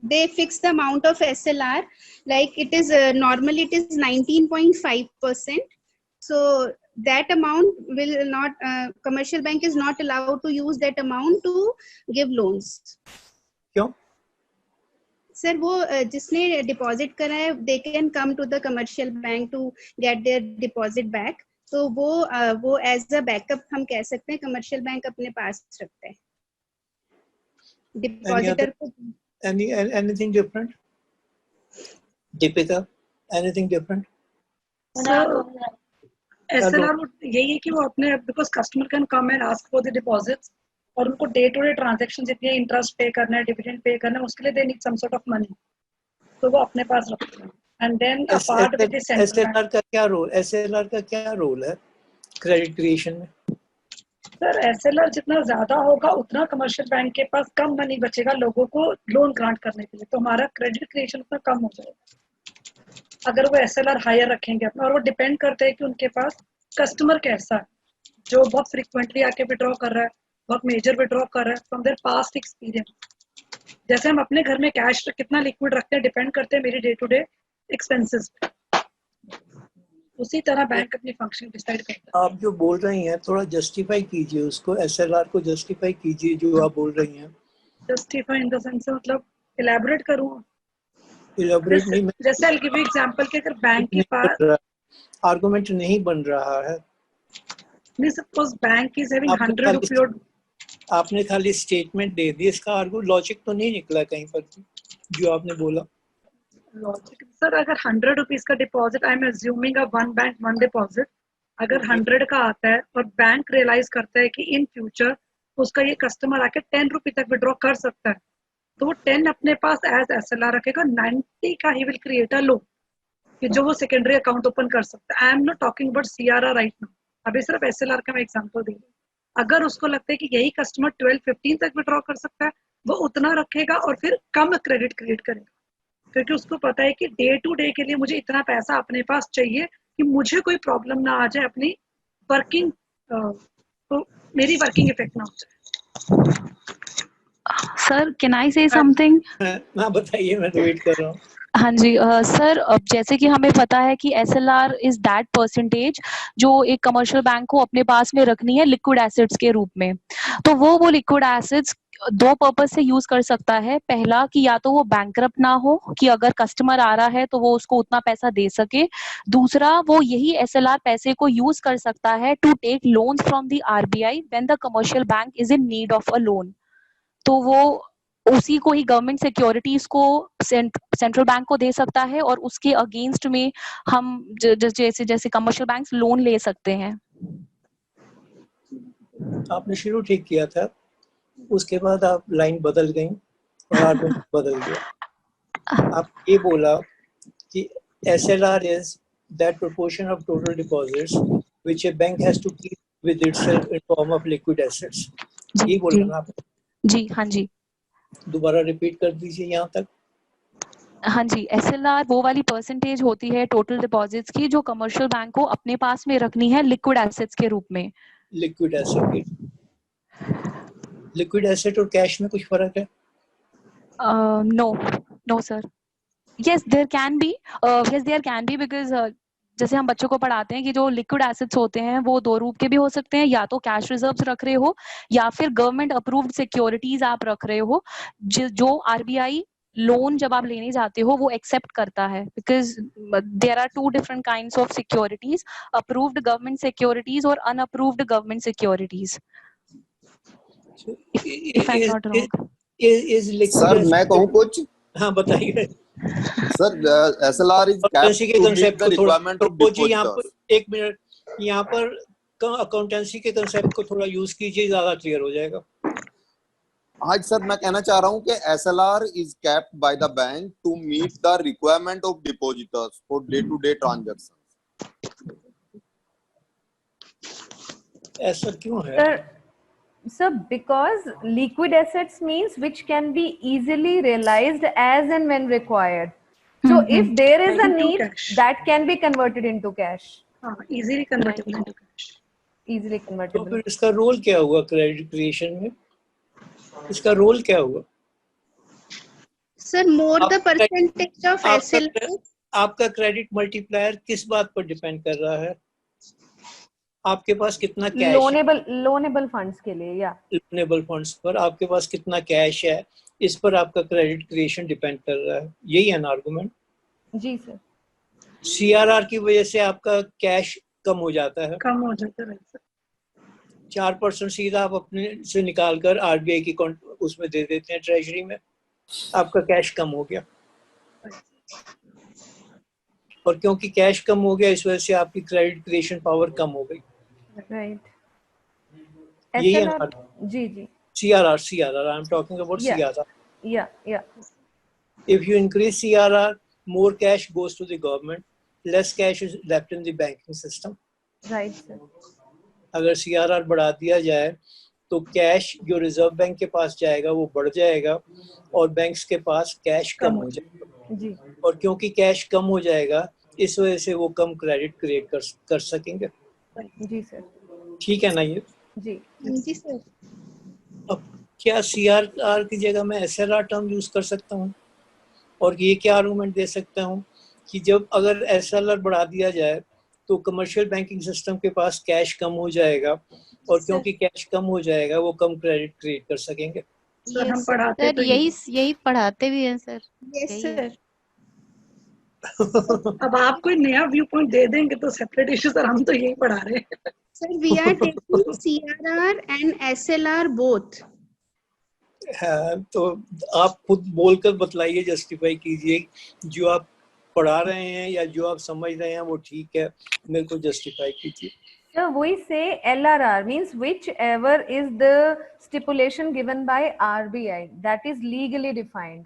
they fix the amount of SLR, like it is normally it is 19.5%. So that amount will not, commercial bank is not allowed to use that amount to give loans. क्यों? Sir, वो जिसने deposit करा है, they can come to the commercial bank to get their deposit back. तो वो as a backup हम कह सकते हैं commercial bank अपने पास रखता है। Depositor को anything different? Deepika, anything different? So SLR यही है कि वो अपने, because customer can come and ask for the deposits, और उनको day to day transactions जितने interest pay करना है, dividend pay करना है, उसके लिए they need some sort of money, तो वो अपने पास रखते हैं। And then apart with the central bank, SLR का क्या रोल? SLR का क्या रोल है क्रेडिट क्रिएशन में? सर SLR जितना ज्यादा होगा उतना कमर्शियल बैंक के पास कम मनी बचेगा लोगों को लोन ग्रांट करने के लिए, तो हमारा क्रेडिट क्रिएशन उतना कम हो जाएगा अगर वो SLR हायर रखेंगे अपना। और वो डिपेंड करते हैं कि उनके पास कस्टमर कैसा है, जो बहुत फ्रिक्वेंटली आके विड्रॉ कर रहा है, बहुत मेजर विड्रॉ कर रहा है, फ्रॉम देयर पास्ट एक्सपीरियंस। जैसे हम अपने घर में कैश कितना लिक्विड रखते हैं डिपेंड करते हैं मेरी डे टू डे एक्सपेंसेस, उसी तरह बैंक अपनी फंक्शन डिसाइड करता है। आप जो बोल रही हैं थोड़ा जस्टिफाई कीजिए उसको, SLR को जस्टिफाई कीजिए जो आप बोल रही हैं। जस्टिफाई इन द सेंस मतलब इलैबोरेट करूं? इलैबोरेट नहीं, जैसे I'll give you example कि अगर बैंक के पास आर्गुमेंट नहीं बन रहा है। नहीं, सपोज बैंक इज हैविंग 100 रुपये, आपने खाली स्टेटमेंट दे दी, इसका आर्गू लॉजिक तो नहीं निकला कहीं पर जो आपने बोला। लॉजिक सर, अगर 100 रुपीज का deposit, I am assuming a one bank one deposit, अगर 100 का आता है और बैंक रियलाइज करता है कि इन फ्यूचर उसका ये कस्टमर आके 10 रुपए तक विड्रॉ कर सकता है, तो वो 10 अपने पास एज SLR रखेगा, 90 का he will create a loan कि जो वो सेकेंडरी अकाउंट ओपन कर सकता है। आई am not talking about CRR right now, अभी सिर्फ SLR का मैं एग्जांपल दे रही हूँ। अगर उसको लगता है कि यही कस्टमर 12-15 तक विड्रॉ कर सकता है, वो उतना रखेगा और फिर कम क्रेडिट क्रिएट करेगा, क्योंकि उसको पता है कि डे टू डे के लिए मुझे इतना पैसा अपने पास चाहिए कि मुझे कोई प्रॉब्लम ना आ जाए, अपनी वर्किंग तो मेरी वर्किंग इफेक्ट ना हो जाए। सर, कैन आई से समथिंग? हाँ बताइए, मैं तो वेट कर रहा हूँ। हाँ जी सर, अब जैसे कि हमें पता है कि SLR इज दैट परसेंटेज जो एक कमर्शियल बैंक को अपने पास में रखनी है लिक्विड एसेट्स के रूप में। तो वो लिक्विड एसेट्स दो पर्पस से यूज कर सकता है। पहला कि या तो वो बैंकरप्ट ना हो, कि अगर कस्टमर आ रहा है तो वो उसको उतना पैसा दे सके। दूसरा, वो यही SLR पैसे को यूज कर सकता है to take loans from the RBI when the commercial bank is in need of a loan. तो वो उसी को ही गवर्नमेंट सिक्योरिटीज को सेंट्रल बैंक को दे सकता है और उसके अगेंस्ट में हम जैसे कमर्शियल बैंक्स लोन ले सकते हैं। आपने शुरू ठीक किया था, उसके बाद आप लाइन बदल गई और आर्गुमेंट बदल गया। आप ये बोला कि SLR is that proportion of total deposits which a bank has to keep with itself in form of liquid assets। ये बोला ना आपने? जी हाँ जी, दोबारा रिपीट कर दीजिए यहाँ तक। हाँ जी, SLR वो वाली परसेंटेज होती है टोटल डिपॉजिट्स की जो कमर्शियल बैंक को अपने पास में रखनी है लिक्विड एसेट्स के रूप में। लिक्विड एसेट के, लिक्विड एसेट और कैश में कुछ फर्क है? No sir. yes there can be because जैसे हम बच्चों को पढ़ाते हैं कि जो लिक्विड एसेट्स होते हैं वो दो रूप के भी हो सकते हैं, या तो कैश रिजर्व्स रख रहे हो या फिर गवर्नमेंट अप्रूव्ड सिक्योरिटीज आप रख रहे हो जो RBI लोन जब आप लेने जाते हो वो एक्सेप्ट करता है। Because there are two different kinds of securities, approved government securities और unapproved government securities. If I am not wrong. Sir मैं कहूँ कुछ? हाँ बताइए sir. SLR is capped to meet the requirement of depositors। एक minute, यहाँ पर accountancy के कंसेप्ट को थोड़ा यूज कीजिए, ज्यादा क्लियर हो जाएगा। आज सर मैं कहना चाह रहा हूँ कि SLR is kept by the bank to meet the requirement of depositors for day-to-day transactions. ऐसा क्यों है? Sir, because liquid assets means which can be easily realized as and when required. So if there is a Into need, cash. that can be converted into cash. Easily convertible into cash. Easily तो convertible. फिर इसका role क्या हुआ credit creation में? इसका role क्या हुआ? Sir, more the percentage of SLR. आपका क्रेडिट मल्टीप्लायर किस बात पर डिपेंड कर रहा है? आपके पास कितना कैश लोनेबल फंड्स के लिए, या लोनेबल फंड्स पर आपके पास कितना कैश है, इस पर आपका क्रेडिट क्रिएशन डिपेंड कर रहा है। यही है ना आर्गुमेंट? जी सर। CRR की वजह से आपका कैश कम हो जाता है, 4% सीधा आप अपने से निकाल कर RBI की उसमें दे देते हैं, ट्रेजरी में, आपका कैश कम हो गया। और क्योंकि कैश कम हो गया, इस वजह से आपकी क्रेडिट क्रिएशन पावर कम हो गई। राइट। यही है SLR, ji ji. CRR, I am talking about CRR. Yeah. If you increase CRR, more cash goes to the government, less cash is left in the banking system. Right sir. अगर CRR बढ़ा दिया जाए तो cash जो reserve bank के पास जाएगा वो बढ़ जाएगा और बैंक्स के पास कैश कम हो जाएगा। जी। और क्योंकि कैश कम हो जाएगा, इस वजह से वो कम क्रेडिट क्रिएट कर सकेंगे। जी सर। ठीक है ना ये? जी सर। अब क्या CRR की जगह मैं SLR टर्म यूज कर सकता हूँ? और ये क्या आर्गुमेंट दे सकता हूँ कि जब अगर SLR बढ़ा दिया जाए तो कमर्शियल बैंकिंग सिस्टम के पास कैश कम हो जाएगा और क्योंकि कैश कम हो जाएगा वो कम क्रेडिट क्रिएट कर सकेंगे। सर हम पढ़ाते सर तो यही पढ़ाते भी हैं सर। Yes sir. अब आप कोई नया व्यू पॉइंट दे देंगे तो सेपरेट इशू, सर हम तो यही पढ़ा रहे हैं। Sir we are taking CRR and SLR both. तो आप खुद बोलकर बतलाइए, जस्टिफाई कीजिए, जो आप पढ़ा रहे हैं या जो आप समझ रहे हैं वो ठीक है, मेरे को जस्टिफाई कीजिए। So we say LRR means whichever is the stipulation given by RBI that is legally defined.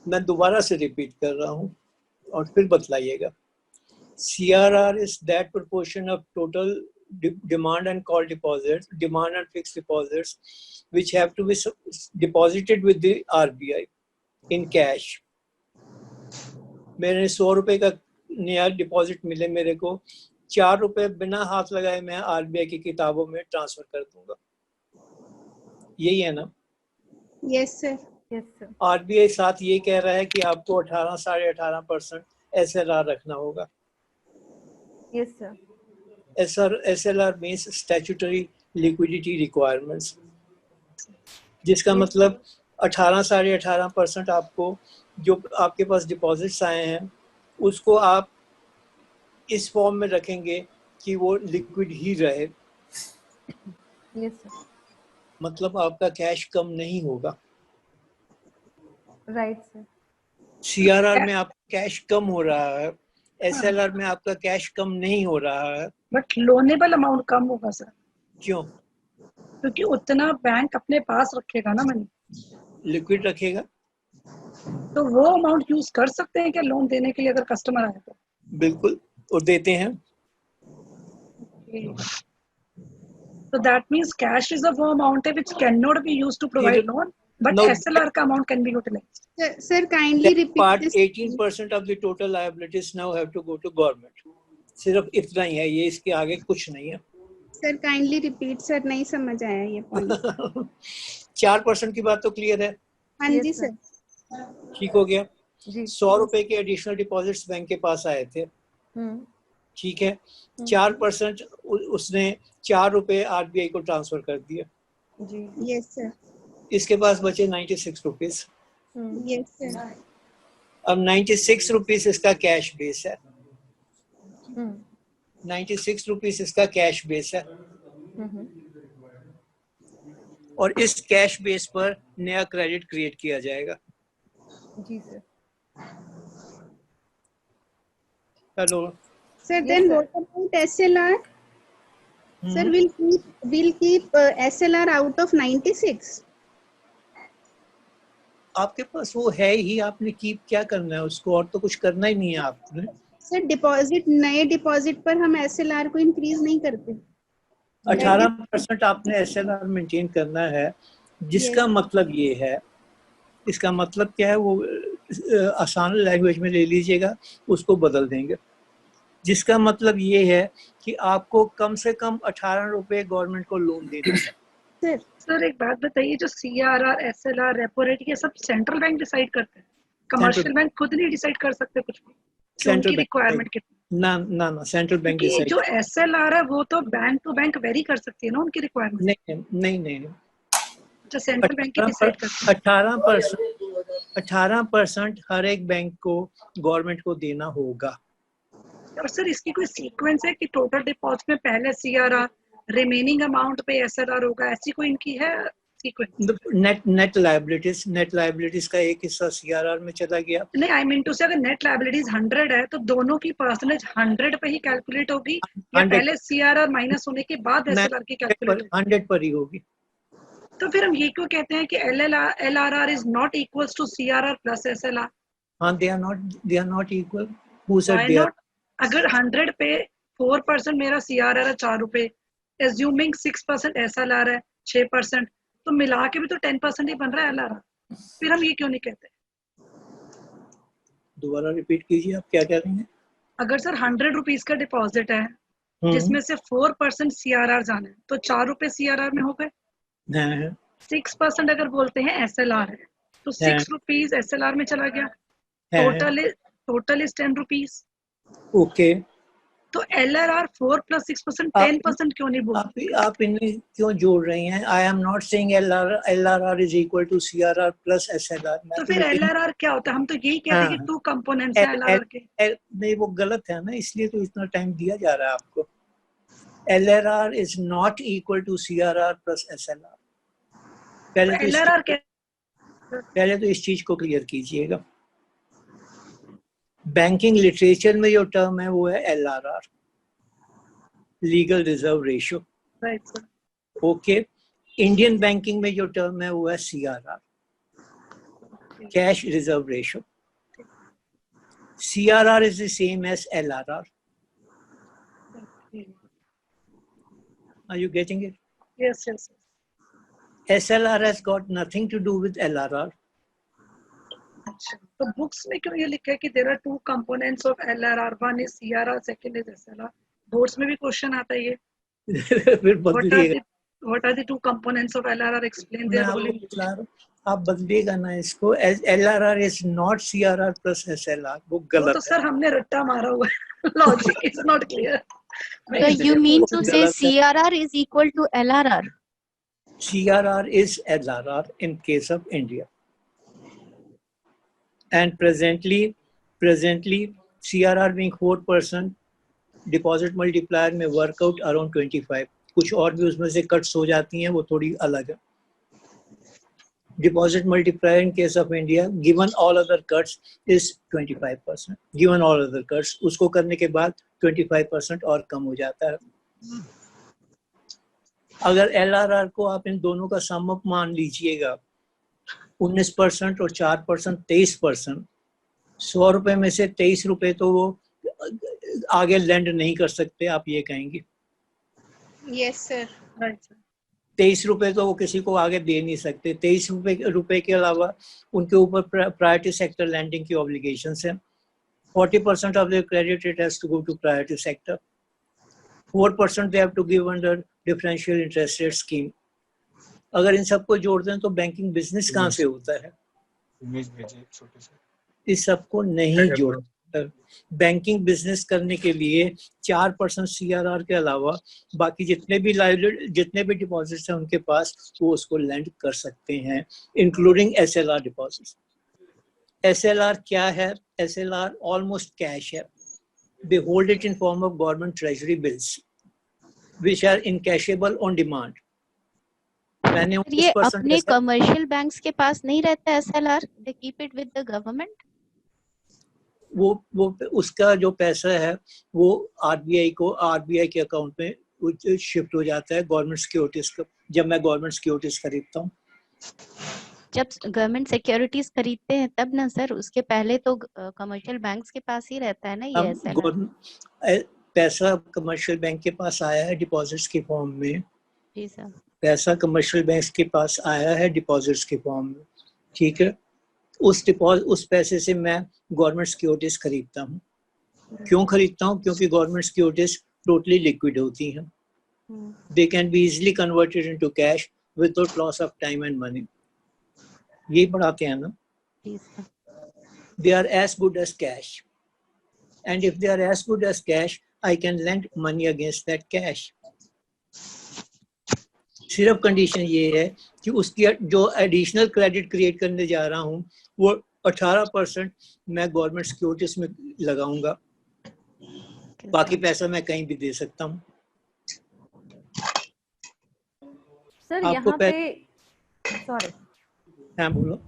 मैं दोबारा से रिपीट कर रहा हूँ और फिर बतलाइएगा। CRR is that proportion of total demand and call deposits, demand and fixed deposits, which have to be deposited with the RBI in cash. मेरे 100 रुपए का नया डिपॉजिट मिले मेरे को, 4 रुपए बिना हाथ लगाए मैं RBI की किताबों में ट्रांसफर कर दूंगा। यही है ना? Yes sir. Yes sir. RBI साथ ये कह रहा है कि आपको 18 साढ़े 18% SLR रखना होगा। Yes sir. SLR means statutory liquidity requirements, जिसका मतलब 18 साढ़े 18% आपको जो आपके पास डिपॉजिट्स आए हैं उसको आप इस फॉर्म में रखेंगे कि वो लिक्विड ही रहे। Yes sir. मतलब आपका कैश कम नहीं होगा। Right sir. CRR में आपका कैश कम हो रहा है, SLR में आपका कैश कम नहीं हो रहा है। बट लोनेबल अमाउंट कम होगा सर। क्यों? क्योंकि उतना बैंक अपने पास रखेगा ना मनी, लिक्विड रखेगा। तो वो अमाउंट यूज कर सकते हैं क्या लोन देने के लिए अगर कस्टमर आए तो? बिल्कुल, और देते हैं। So that means cash is a वो amount है which cannot be used to provide loan, but No, SLR का amount can be utilized. Sir, kindly repeat part this. 18% of the total liabilities now have to go to government. सिर्फ इतना ही है, ये इसके आगे कुछ नहीं है। Sir, kindly repeat sir, नहीं समझ आया ये point। 4% की बात तो क्लियर है? हाँ जी सर। ठीक हो गया। जी। 100 रुपए के एडिशनल डिपॉजिट्स बैंक के पास आए थे, ठीक है, 4% उसने 4 रुपए RBI को ट्रांसफर कर दिया। जी। Yes sir. इसके पास बचे 96 रुपीज। Yes sir. अब 96 रुपीज इसका कैश बेस है। 96 रुपीज इसका कैश बेस है और इस कैश बेस पर नया क्रेडिट क्रिएट किया जाएगा। जी sir. Hello. Sir, Yes, then sir. what about SLR? Sir, we'll keep SLR out of 96. आपके पास वो है ही, आपने कीप क्या करना है उसको, और तो कुछ करना ही नहीं है आपने। सर डिपॉजिट, नए डिपॉजिट पर हम SLR को इंक्रीज नहीं करते। 18% आपने SLR मेंटेन करना है, जिसका मतलब ये है, इसका मतलब क्या है वो आसान लैंग्वेज में ले लीजिएगा, उसको बदल देंगे। जिसका मतलब ये है कि आपको कम से कम 18 रुपए गवर्नमेंट को लोन देना है। सर एक बात बताइए, जो CRR, SLR, रेपो रेट, ये सब सेंट्रल बैंक डिसाइड करते हैं, कमर्शियल बैंक खुद नहीं डिसाइड कर सकते कुछ भी? सेंट्रल रिक्वायरमेंट कितनी? ना सेंट्रल बैंक क्योंकि डिसाइड। जो SLR है वो तो बैंक टू बैंक वेरी कर सकती है ना उनकी रिक्वायरमेंट। नहीं, जो सेंट्रल बैंक की डिसाइड करती है। 18% हर एक बैंक को गवर्नमेंट को देना होगा। और सर इसकी कोई सीक्वेंस है कि टोटल डिपॉजिट में पहले CRR, रिमेनिंग अमाउंट पे SLR होगा, ऐसी कोई इनकी है सीक्वेंस? नेट लायबिलिटीज का एक हिस्सा CRR में चला गया। नहीं, आई मीन टू से अगर नेट लायबिलिटीज 100 है तो दोनों की परसेंटेज 100 पे ही कैलकुलेट होगी, या पहले CRR माइनस होने के बाद SLR की कैलकुलेट? 100 पर ही होगी। तो फिर हम ये क्यों कहते हैं कि LRR is not equals to CRR plus SLR? हाँ, they are not equal. Who said Why they are? not? अगर 100 पे 4% मेरा CRR है 4 रुपए, एज्यूमिंग 6% SLR है 6%, तो मिला के भी तो 10% ही बन रहा है LRR। फिर हम ये क्यों नहीं कहते? दोबारा रिपीट कीजिए, आप क्या कह रही हैं? अगर सर 100 रुपीज का डिपॉजिट है जिसमें से 4% CRR जाना है, तो 4 रुपए CRR में हो गए। 6% अगर बोलते हैं SLR है, तो 6 रुपीज SLR में चला गया, टोटल इज 10 रुपीज। ओके, तो LRR 4 + 6% 10% क्यों नहीं बोलते? आप इन्हें क्यों जोड़ रही हैं? I am not saying LRR is equal to CRR plus SLR। तो फिर LRR क्या होता है? हम तो यही कहते हैं कि 2 कंपोनेंट्स हैं LRR के। नहीं, वो गलत है ना, इसलिए तो इतना टाइम दिया जा रहा है आपको। LRR is not equal to CRR plus SLR। पहले तो इस चीज को क्लियर कीजिएगा। बैंकिंग लिटरेचर में जो टर्म है वो है LRR, legal reserve ratio. Right sir. Okay, Indian banking में जो टर्म है वो है CRR, cash reserve ratio. CRR is the same as LRR. Are you getting it? Yes. SLR has got nothing to do with LRR. अच्छा, तो books में क्यों ये लिखा है कि there are 2 components of LRR, one is CRR, second is SLR? Boards में भी क्वेश्चन आता है ये। फिर बदलिएगा। What are the 2 components of LRR? Explain their role in. आप बदलिएगा ना इसको। LRR is not CRR plus SLR, वो गलत है। तो सर हमने रट्टा मारा हुआ है। Logic is not clear. So you mean to say CRR is equal to LRR? CRR is LRR in case of India. And presently CRR being 4%, deposit multiplier में workout around 25. कुछ और भी उसमें से cuts हो जाती हैं, वो थोड़ी अलग है। Deposit multiplier in case of India, given all other cuts, is 25%. Given all other cuts, उसको करने के बाद 25% और कम हो जाता है। अगर LRR को आप इन दोनों का सम अप मान लीजिएगा, 19% और 4% 23%, 100 रुपए में से 23 रुपए तो वो आगे लेंड नहीं कर सकते, आप ये कहेंगे? Yes sir, right sir. 23 रुपए तो वो किसी को आगे दे नहीं सकते। 23 रुपए के अलावा उनके ऊपर प्रायोरिटी सेक्टर लैंडिंग की ऑब्लिगेशंस है। 40% of their credit it has to go to priority sector. 4% they have to give under differential interest rate scheme. अगर इन सबको जोड़ दें तो बैंकिंग बिजनेस कहाँ से होता है? इस सबको नहीं जोड़ता। बैंकिंग बिजनेस करने के लिए 4% CRR के अलावा बाकी जितने भी डिपॉजिट्स हैं उनके पास, वो उसको लैंड कर सकते हैं, इंक्लूडिंग SLR डिपॉजिट्स। SLR क्या है? SLR ऑलमोस्ट कैश है। They hold it in form of government treasury bills, which are encashable on demand. ये अपने कमर्शियल बैंक्स के पास नहीं रहता SLR, they keep it with the government. वो उसका जो पैसा है वो आरबीआई के अकाउंट में शिफ्ट हो जाता है गवर्नमेंट सिक्योरिटीज का, जब मैं गवर्नमेंट सिक्योरिटीज खरीदता हूँ। जब गवर्नमेंट सिक्योरिटीज खरीदते हैं तब ना सर, उसके पहले तो कमर्शियल बैंक्स के पास ही रहता है ना ये एसएलआर। पैसा कमर्शियल बैंक के पास आया है डिपॉजिट्स के फॉर्म में। जी सर। पैसा कमर्शियल बैंक के पास आया है डिपॉजिट्स के फॉर्म में, ठीक है। उस पैसे से मैं गवर्नमेंट सिक्योरिटीज खरीदता हूँ। क्यों खरीदता हूँ? क्योंकि गवर्नमेंट सिक्योरिटीज टोटली लिक्विड होती हैं। They can be easily converted into cash without loss of time and money. यही पढ़ाते हैं ना। They are as good as cash, and if they are as good as cash I can lend money against that cash. सिर्फ condition ये है कि उसकी जो एडिशनल क्रेडिट क्रिएट करने जा रहा हूँ वो 18% मैं गवर्नमेंट सिक्योरिटीज में लगाऊंगा, बाकी पैसा मैं कहीं भी दे सकता हूँ। सर यहाँ पे सॉरी, हाँ बोलो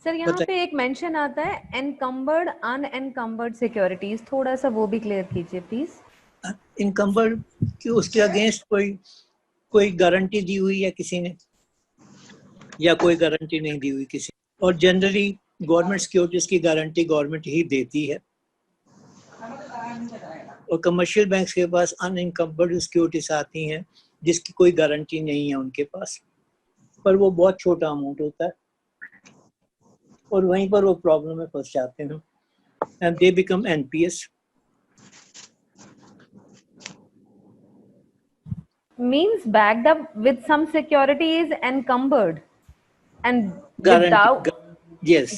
सर, यहाँ पे एक मेंशन आता है एनकम्बर्ड अनएनकम्बर्ड सिक्योरिटीज, थोड़ा सा वो भी क्लियर कीजिए प्लीज। इनकम्बर्ड कि उसके अगेंस्ट कोई गारंटी दी हुई है किसी ने, या कोई गारंटी नहीं दी हुई किसी, और जनरली गवर्नमेंट सिक्योरिटीज की गारंटी गवर्नमेंट ही देती है। और कमर्शियल बैंक्स के पास अनइनकम्बर्ड सिक्योरिटीज आती हैं जिसकी कोई गारंटी नहीं है उनके पास, पर वो बहुत छोटा अमाउंट होता है और वहीं पर वो प्रॉब्लम में फंस जाते हैं and they become NPS. Means backed up with some security is encumbered, and yes,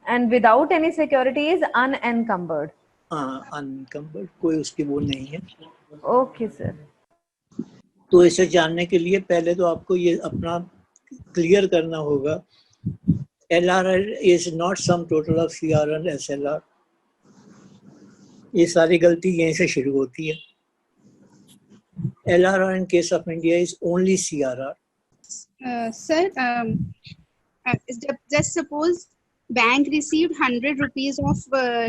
and without any security is unencumbered. unencumbered कोई उसकी वो नहीं है। Okay sir। तो इसे जानने के लिए पहले तो आपको ये अपना क्लियर करना होगा, LRR is not sum total of CRR and SLR। ये सारी गलती यहीं से शुरू होती है। LRR in case of India is only CRR. Sir, just suppose bank received 100 rupees of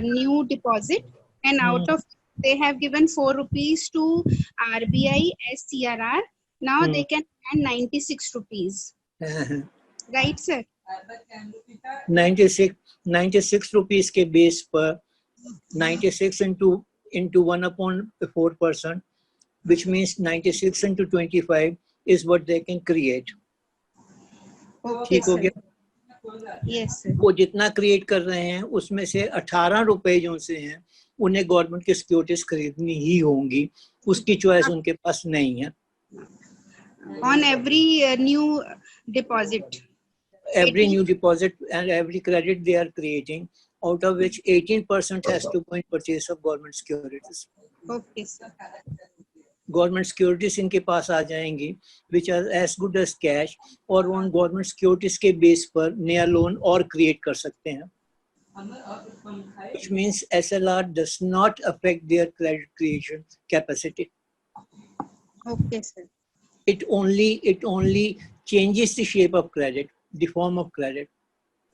new deposit, and out of they have given 4 rupees to RBI as CRR. Now they can earn 96 rupees. Right, sir? 96 rupees के base पर 96 into 1/4%, which means 96 into 25 is what they can create. ठीक हो गया? Yes sir। वो जितना create कर रहे हैं उसमें से 18 रुपए जो से हैं उन्हें गवर्नमेंट की सिक्योरिटीज खरीदनी ही होंगी, उसकी चॉइस उनके पास नहीं है। On every new deposit, every new deposit and every credit they are creating, out of which 18% has to go in purchase of government securities. Okay sir। Government securities इनके पास आ जाएंगी which are as good as cash, और उन government securities के base पर नया loan और क्रिएट कर सकते हैं, which means SLR does not affect their credit creation capacity. Okay sir। It only changes the shape of credit, the form of credit.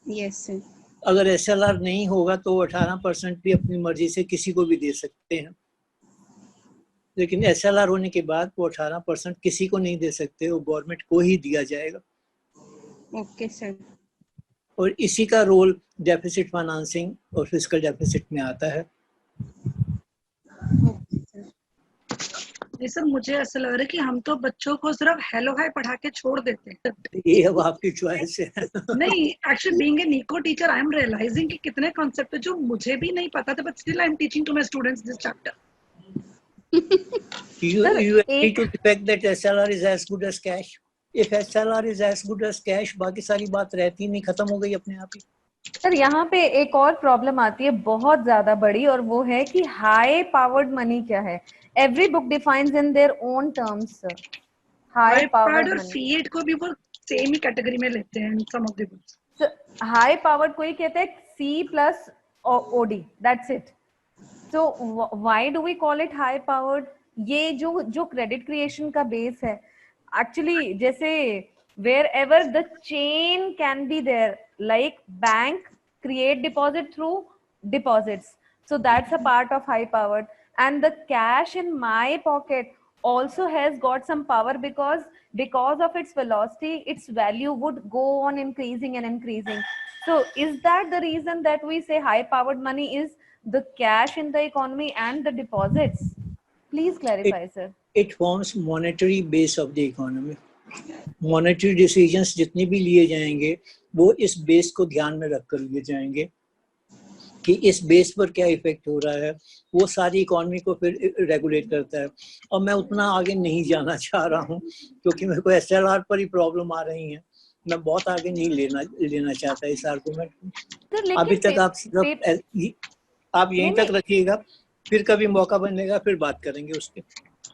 Yes sir। अगर SLR नहीं होगा तो 18% भी अपनी मर्जी से किसी को भी दे सकते हैं, लेकिन SLR होने के बाद वो 18% किसी को नहीं दे सकते, वो गवर्नमेंट को ही दिया जाएगा। Okay sir. और इसी का रोल डेफिसिट फाइनेंसिंग और फिस्कल डेफिसिट में आता है। जी सर, मुझे ऐसा लग रहा है कि हम तो बच्चों को सिर्फ हेलो हाय पढ़ा के छोड़ देते हैं। ये अब आपकी चॉइस है। नहीं, actually being an eco teacher I am realising कि कितने कॉन्सेप्ट है जो मुझे भी नहीं पता थे, but still I am teaching to my students this chapter. You agree to the fact that SLR is as good as cash? If SLR is as good as cash, बाकी सारी बात रहती नहीं, खत्म हो गई अपने आप ही। सर यहाँ पे एक और प्रॉब्लम आती है बहुत ज्यादा बड़ी, और वो है कि हाई पावर्ड मनी क्या है। Every book defines in their own terms sir. High powered और फीएट को भी वो सेम ही कैटेगरी में लेते हैं some of the books. High powered कोई कहता है C plus OD, that's it. So why do we call it high powered? ये जो क्रेडिट क्रिएशन का बेस है, एक्चुअली जैसे wherever the chain can be there, like bank create deposit through deposits. So that's a part of high powered. And the cash in my pocket also has got some power, because of its velocity, its value would go on increasing and increasing. So is that the reason that we say high powered money is the cash in the economy and the deposits? Please clarify, sir. It forms monetary base of the economy. Monetary decisions जितने भी लिए जाएंगे वो इस base को ध्यान में रखकर लिए जाएंगे कि इस बेस पर क्या इफेक्ट हो रहा है, वो सारी इकोनॉमी को फिर रेगुलेट करता है. और मैं उतना आगे नहीं जाना चाह रहा हूँ क्योंकि मेरे को SLR पर ही प्रॉब्लम आ रही है. मैं बहुत आगे नहीं लेना चाहता इस आर्गुमेंट को. अभी तक आप यहीं तक रखिएगा, फिर कभी मौका बनेगा फिर बात करेंगे उसके.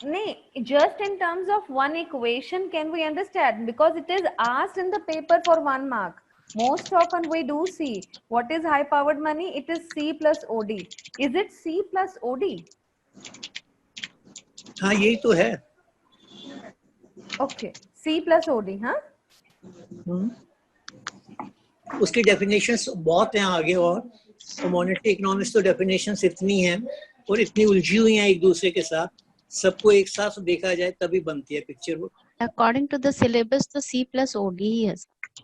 नहीं, just in terms of one equation can we understand, because it is asked in the paper for 1 mark. Most often we do see what is high powered money. It is C plus OD. Is it C plus OD? हाँ, यही तो है. Okay, C plus OD, हाँ. उसकी definitions बहुत हैं आगे, और मॉनेटरी इकोनॉमिक्स तो डेफिनेशंस इतनी हैं और इतनी उलझी हुई हैं एक दूसरे के साथ, सबको एक साथ देखा जाए तभी बनती है पिक्चर वो. अकॉर्डिंग टू द सिलेबस तो C plus OD ही है.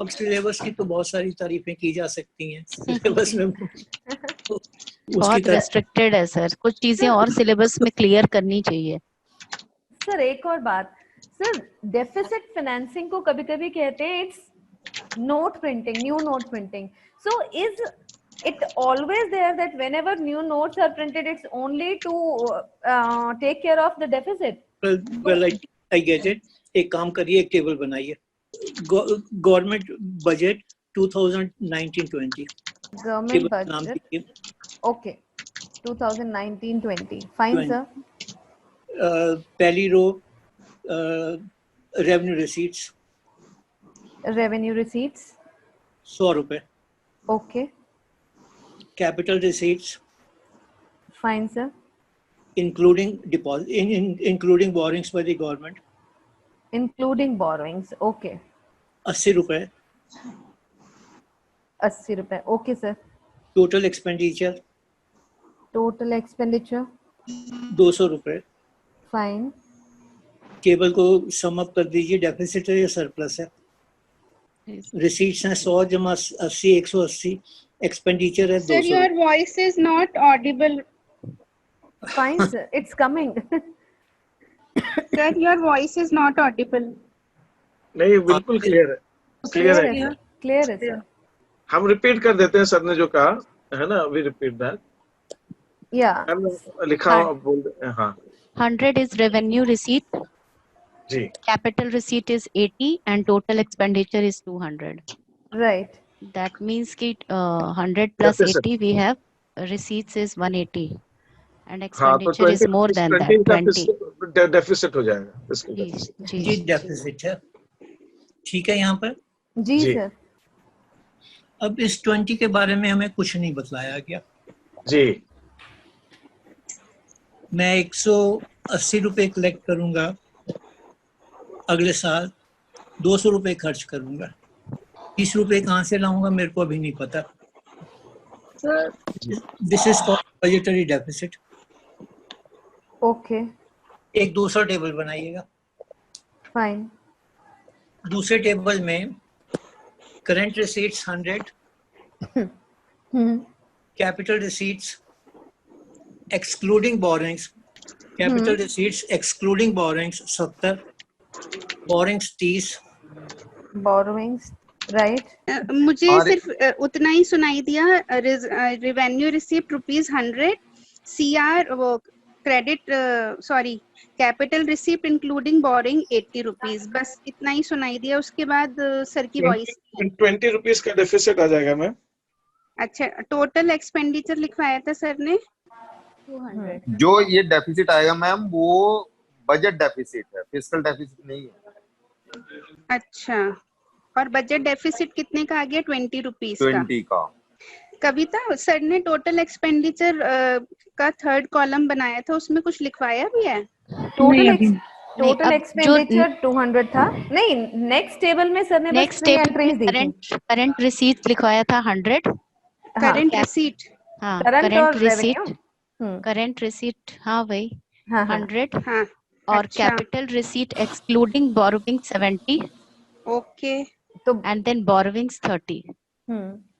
अब सिलेबस की तो बहुत सारी तारीफें की जा सकती हैं. सिलेबस में तो बहुत रेस्ट्रिक्टेड है सर, कुछ चीजें और सिलेबस में क्लियर करनी चाहिए. सर एक और बात, सर डेफिसिट फाइनेंसिंग को कभी-कभी कहते हैं it's note printing, new note printing. So is it always there that whenever new notes are printed, it's only to take care of the deficit? Well, I get it. एक काम करिए, एक table बनाइए. Government budget 2019-20. Government budget, okay, 2019-20. Fine sir. पहली रो revenue receipts. Revenue receipts 100 रुपए. Okay. Capital receipts. Fine, sir. Including deposit, including borrowings by the government. Including borrowings, okay. 80 रुपए. 80 रुपए, okay, sir. Total expenditure. Total expenditure 200 रुपए. Fine. Table को sum up कर दीजिए, deficit है या सरप्लस है. रिसीट्स हैं 100 जमा 80, 180. Expenditure है 200. Sir, your voice is not audible. Fine, sir. It's coming. Sir, your voice is not audible. नहीं, बिल्कुल क्लियर है. क्लियर है. क्लियर है सर. हम रिपीट कर देते हैं सर ने जो कहा है ना. We repeat that. या लिखा बोल दे. हाँ. 100 is revenue receipt. Ji. Capital receipt is 80 and total expenditure is 200. Right. That means कि 100 plus 80 we have receipts is 180 and expenditure is more than that, 20. Deficit हो जाएगा. जी डेफिसिट है. ठीक है यहाँ पर. जी सर. अब इस 20 के बारे में हमें कुछ नहीं बतलाया गया. जी. मैं 180 रुपए कलेक्ट करूंगा, अगले साल 200 रुपए खर्च करूंगा. 30 रुपए कहाँ से लाऊंगा मेरे को अभी नहीं पता. This is called budgetary deficit. Okay. एक दूसरा टेबल बनाइएगा. फाइन. दूसरे टेबल में current receipts 100, capital receipts excluding borings, capital receipts excluding borings 70, borings 30. Borrowings right. मुझे सिर्फ उतना ही सुनाई दिया. रेवेन्यू रिसीप्ट ₹100, CR वो credit sorry capital receipt including boring ₹80. बस इतना ही सुनाई दिया. उसके बाद सर की वॉइस. ₹20 का डेफिसिट आ जाएगा मैम. अच्छा, टोटल एक्सपेंडिचर लिखवाया था सर ने 200. जो ये डेफिसिट आएगा मैम वो बजट डेफिसिट है, फिस्कल डेफिसिट नहीं है. अच्छा, और बजट डेफिसिट कितने का आ गया? ₹20 का. 20 का. कविता, सर ने टोटल एक्सपेंडिचर का थर्ड कॉलम बनाया था, उसमें कुछ लिखवाया भी है? टोटल एक्सपेंडिचर 200 था. नहीं, नेक्स्ट टेबल में सर ने नेक्स्ट टेबल में करंट रिसीट लिखवाया था 100. करंट रिसीट हाँ करंट करंट और रिसीट, रेवेन्यू। करंट रिसीट हाँ वही हाँ हाँ 100 हाँ और अच्छा capital receipt excluding borrowing 70 okay तो एंड देन बोरोइंग्स 30।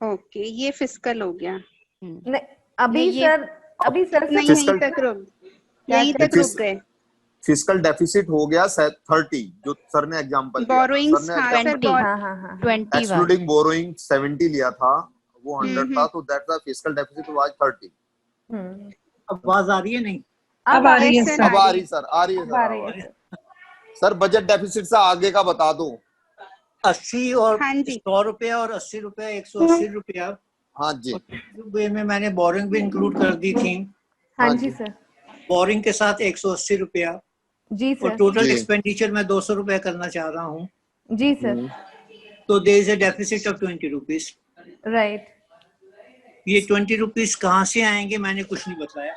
ओके ये फिस्कल हो गया। नहीं, अभी ये सर अभी सर से नहीं यहीं फिस्कल तक रुक क्या यहीं क्या तक रुक गए। फिस्कल डेफिसिट हो गया 30, जो सर ने एग्जांपल दिया था। बोरोइंग्स सर ने हाँ सर 20 हाँ हाँ हाँ 21 एक्सक्लूडिंग बोरोइंग 70 लिया था, वो 100 था, हम्म। तो that the fiscal deficit was 30। आवाज आ रही है नहीं? अब आ रही है Yes, sir, सर। अब आ रही सर, आ रही है अब आ सर रही है आवाज। सर। सर बजट डेफिसिट से आगे का बता दो। 80 और हाँ जी 100 रुपया और 80 रुपया, 180 रुपया। हाँ जी और 30 रुपये में मैंने बोरिंग भी इंक्लूड कर दी थी। हाँ हाँ जी जी सर। बोरिंग के साथ 180 रुपया जी और सर। टोटल जी एक्सपेंडिचर मैं 200 रुपया करना चाह रहा हूँ। जी सर। तो there is a deficit of 20 rupees. Right. ये 20 रुपीज कहाँ से आएंगे मैंने कुछ नहीं बताया।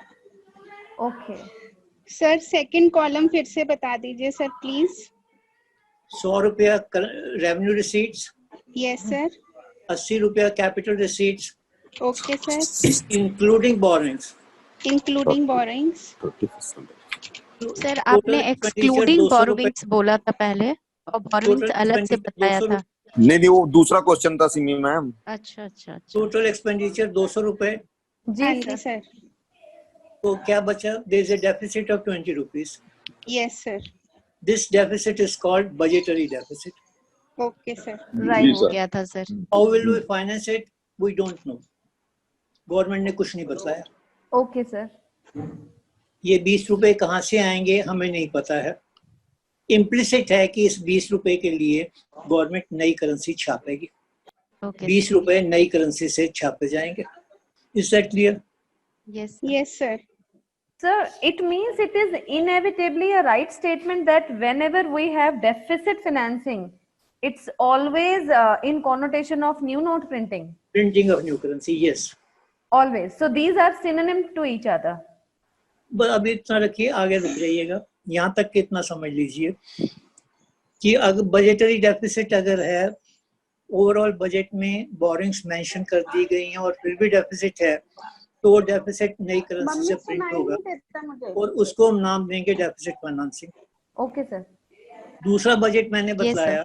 ओके सर सेकंड कॉलम फिर से बता दीजिए सर प्लीज। 100 रुपया रेवेन्यू रिसीट्स, यस सर 80 रुपया capital receipts okay sir including borings. Including borrowings. Sir total आपने एक्सपेंडिचर एक्सक्लूडिंग 200 रुपए। बोरोइंग्स बोला था पहले और बोरोइंग्स टोटल अलग से एक्सपेंडिचर बताया 200 था। रुपए। नहीं वो दूसरा क्वेश्चन था सिमी मैम। अच्छा अच्छा अच्छा टोटल एक्सपेंडिचर 200 रुपए। हाँ जी जी सर। सर तो क्या बचा? There is a deficit of 20 rupees. Yes sir this deficit is called budgetary deficit. Okay sir right. हो गया था sir. How will we finance it? We don't know. Government ने कुछ नहीं बताया। Okay sir. ये 20 रुपए कहाँ से आएंगे हमें नहीं पता है। इम्प्लिसिट है कि इस 20 रुपए के लिए गवर्नमेंट नई करेंसी छापेगी। ओके 20 रुपए नई करेंसी से छापे जाएंगे। Is that clear? Yes yes sir Sir, it means it is inevitably a right statement that whenever we have deficit financing, it's always in connotation of new note printing. Printing of new currency, yes. Always. So these are synonym to each other. बस अभी इतना रखिए, आगे रुक जाइएगा। यहाँ तक के इतना समझ लीजिए कि अगर बजटरी डेफिसिट अगर है, ओवरऑल बजट में बोरिंग्स मेंशन कर दी गई हैं और फिर भी डेफिसिट है, तो वो डेफिसिट नई करेंसी से प्रिंट होगा और उसको हम नाम देंगे डेफिसिट फाइनेंसिंग। Okay, sir. दूसरा बजट मैंने Yes, sir. बताया,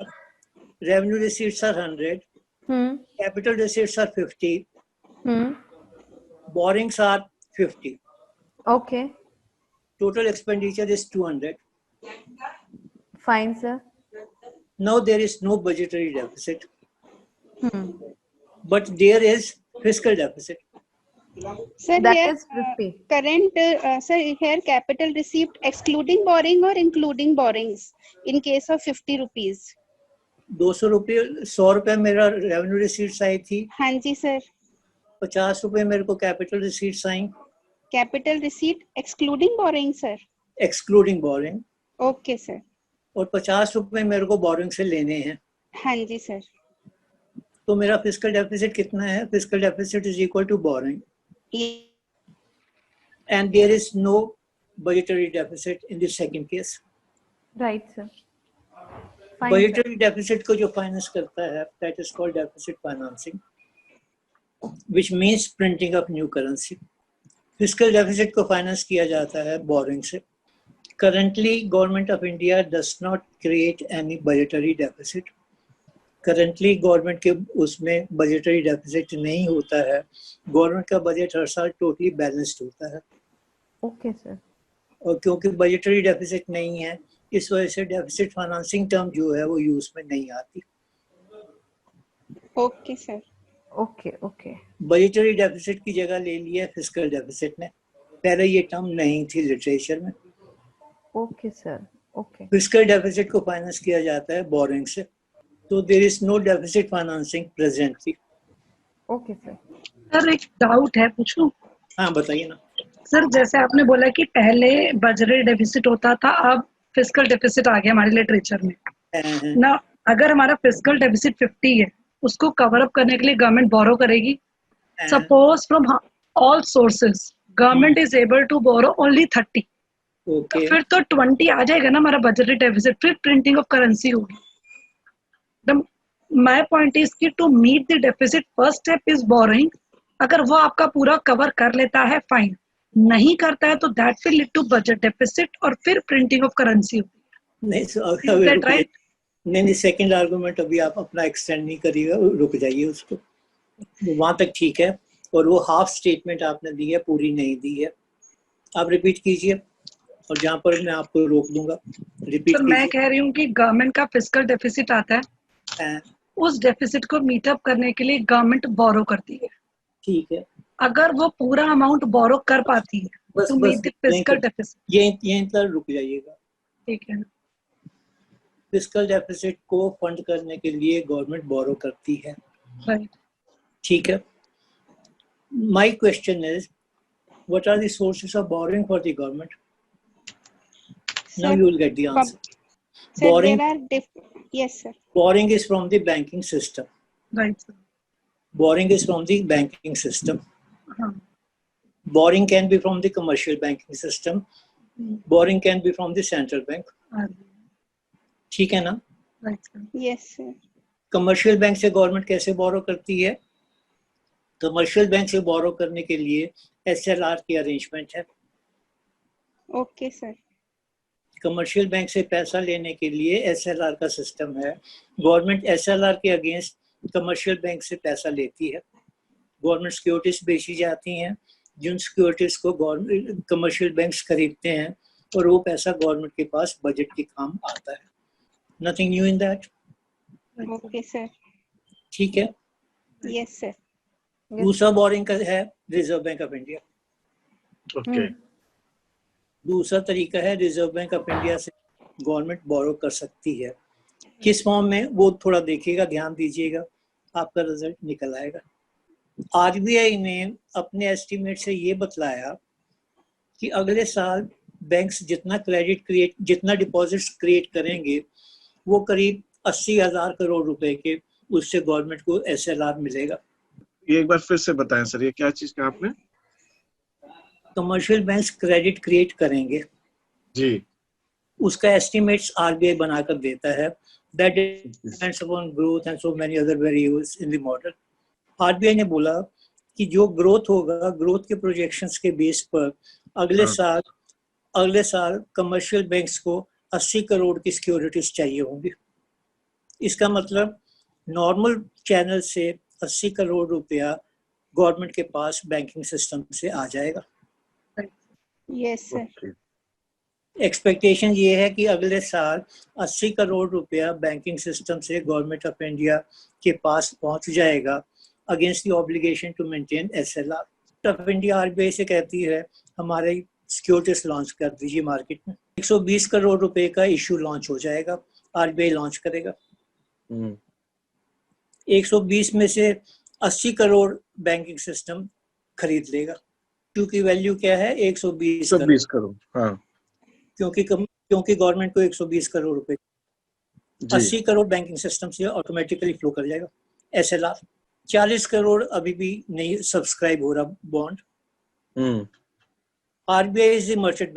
revenue receipts are 100, capital receipts are 50, borrowings are 50, Okay. total expenditure is 200. Fine, sir. Now there is no budgetary deficit, but there is fiscal deficit. Sir, That here is 50. current sir here capital receipt excluding borrowing or including borrowings in case of 50 rupees. 200 रुपये, 100 रुपये मेरा revenue receipts आई थी, हाँ जी sir 50 रुपये मेरे को capital receipts आई, capital receipt excluding borrowing sir. Excluding borrowing, okay sir और 50 रुपये मेरे को बोरिंग से लेने हैं। हाँ जी सर तो मेरा फिस्कल डेफिसिट कितना है? Fiscal deficit is equal to borrowing and there is no budgetary deficit in the second case. Right, sir. Fine, sir. Budgetary deficit को जो फाइनेंस करता है, that is called deficit financing, which means printing of new currency. Fiscal deficit को finance किया जाता है borrowing से। Currently, Government of India does not create any budgetary deficit. Currently, government के उसमें बजटरी डेफिसिट नहीं होता है। गवर्नमेंट का बजट हर साल टोटली बैलेंस्ड होता है। Okay, sir. और क्योंकि बजटरी डेफिसिट नहीं है, इस वजह से डेफिसिट फाइनेंसिंग टर्म जो है वो यूज में नहीं आती। Okay sir Okay, okay. Budgetary deficit की जगह ले लिया फिस्कल डेफिसिट ने। पहले ये टर्म नहीं थी लिटरेचर में। Okay, sir. Okay. Fiscal deficit को फाइनेंस किया जाता है बोरिंग से। तो there is no deficit financing presently. Okay, sir. Sir एक डाउट है, पूछूं? हाँ बताइए ना। सर जैसे आपने बोला कि पहले बजटरी डेफिसिट होता था, अब फिस्कल डेफिसिट आ गया हमारे लिटरेचर में ना। अगर हमारा फिस्कल डेफिसिट 50 है, उसको कवर अप करने के लिए गवर्नमेंट बोरो करेगी। Suppose from all sources government is able to borrow only 30, okay, फिर तो 20 आ जाएगा ना हमारा बजटरी डेफिसिट, फिर प्रिंटिंग ऑफ करेंसी होगी। My point is कि to meet the deficit, first step is borrowing. अगर वो आपका पूरा कवर कर लेता है फाइन, नहीं करता है तो that will lead to budget deficit और फिर प्रिंटिंग ऑफ करेंसी होती नहीं है। Is that right? नहीं, सेकंड आर्गुमेंट अभी आप अपना एक्सटेंड नहीं करिएगा, रुक जाइए उसको, वहां तक ठीक है। और वो हाफ स्टेटमेंट आपने दी है, पूरी नहीं दी है, आप रिपीट कीजिए, और जहां पर मैं आपको रोक दूंगा रिपीट तो मैं कह रही हूँ कि गवर्नमेंट का फिस्कल डेफिसिट आता है, उस डेफिसिट को मीटअप करने के लिए गवर्नमेंट बोरो करती है। ठीक है, अगर वो पूरा अमाउंट बोरो कर पाती है बस to meet the fiscal deficit, यहीं पर रुक जाइएगा। ठीक है, फिस्कल डेफिसिट को फंड करने के लिए गवर्नमेंट बोरो करती है, राइट। ठीक है। My question is, what are the sources of borrowing for the government? Now you will get the answer. Sir, Borrowing, there are yes, sir. borrowing is from the banking system. Right. Borrowing is from the banking system. हाँ. Borrowing can be from the commercial banking system. Borrowing can be from the central bank. ठीक है ना? Right. Yes, sir. Commercial bank से government कैसे बोरो करती है? Commercial bank से बोरो करने के लिए SLR की अरेंजमेंट है। Okay sir. कमर्शियल बैंक से पैसा लेने के लिए SLR का सिस्टम है। गवर्नमेंट SLR के अगेंस्ट कमर्शियल बैंक से पैसा लेती है। गवर्नमेंट सिक्योरिटीज बेची जाती हैं, जिन सिक्योरिटीज को गवर्नमेंट कमर्शियल बैंक्स खरीदते हैं, और वो पैसा गवर्नमेंट के पास बजट के काम आता है। Nothing new in that. Okay sir. ठीक है। Yes sir. दूसरा बोरिंग का है reserve bank of India. Okay. दूसरा तरीका है रिजर्व बैंक ऑफ इंडिया से गवर्नमेंट बोरो कर सकती है। किस फॉर्म में, वो थोड़ा देखिएगा, ध्यान दीजिएगा, आपका रिजल्ट निकल आएगा। आरबीआई ने अपने एस्टीमेट से ये बतलाया कि अगले साल बैंक्स जितना डिपॉजिट्स क्रिएट करेंगे, वो करीब 80,000 करोड़ रुपए के उससे गवर्नमेंट को SLR मिलेगा। ये एक बार फिर से बताएं सर, ये क्या चीज कहा आपने? कमर्शियल बैंक्स क्रेडिट क्रिएट करेंगे जी, उसका एस्टिमेट्स आरबीआई बनाकर देता है। That depends upon growth and so many other variables in the model. RBI ने बोला कि जो ग्रोथ होगा, ग्रोथ के प्रोजेक्शंस के बेस पर अगले साल कमर्शियल बैंक्स को 80 करोड़ की सिक्योरिटीज चाहिए होंगी। इसका मतलब नॉर्मल चैनल से 80 करोड़ रुपया गवर्नमेंट के पास बैंकिंग सिस्टम से आ जाएगा। Yes sir. एक्सपेक्टेशन ये है कि अगले साल 80 करोड़ रुपया बैंकिंग सिस्टम से गवर्नमेंट ऑफ इंडिया के पास पहुंच जाएगा against the obligation to maintain SLR। Of India RBI से कहती है हमारे सिक्योरिटीज लॉन्च कर दीजिए मार्केट में। 120 करोड़ रुपए का इशू लॉन्च हो जाएगा, आरबीआई लॉन्च करेगा। 120 में से 80 करोड़ बैंकिंग सिस्टम खरीद लेगा, क्योंकि वैल्यू क्या है 120 करोड़। हाँ। क्योंकि गवर्नमेंट को 120 करोड़ रुपए, 80 करोड़ बैंकिंग सिस्टम से ऑटोमेटिकली फ्लो कर जाएगा SLR। 40 करोड़ अभी भी नहीं सब्सक्राइब हो रहा bond. RBI is the merchant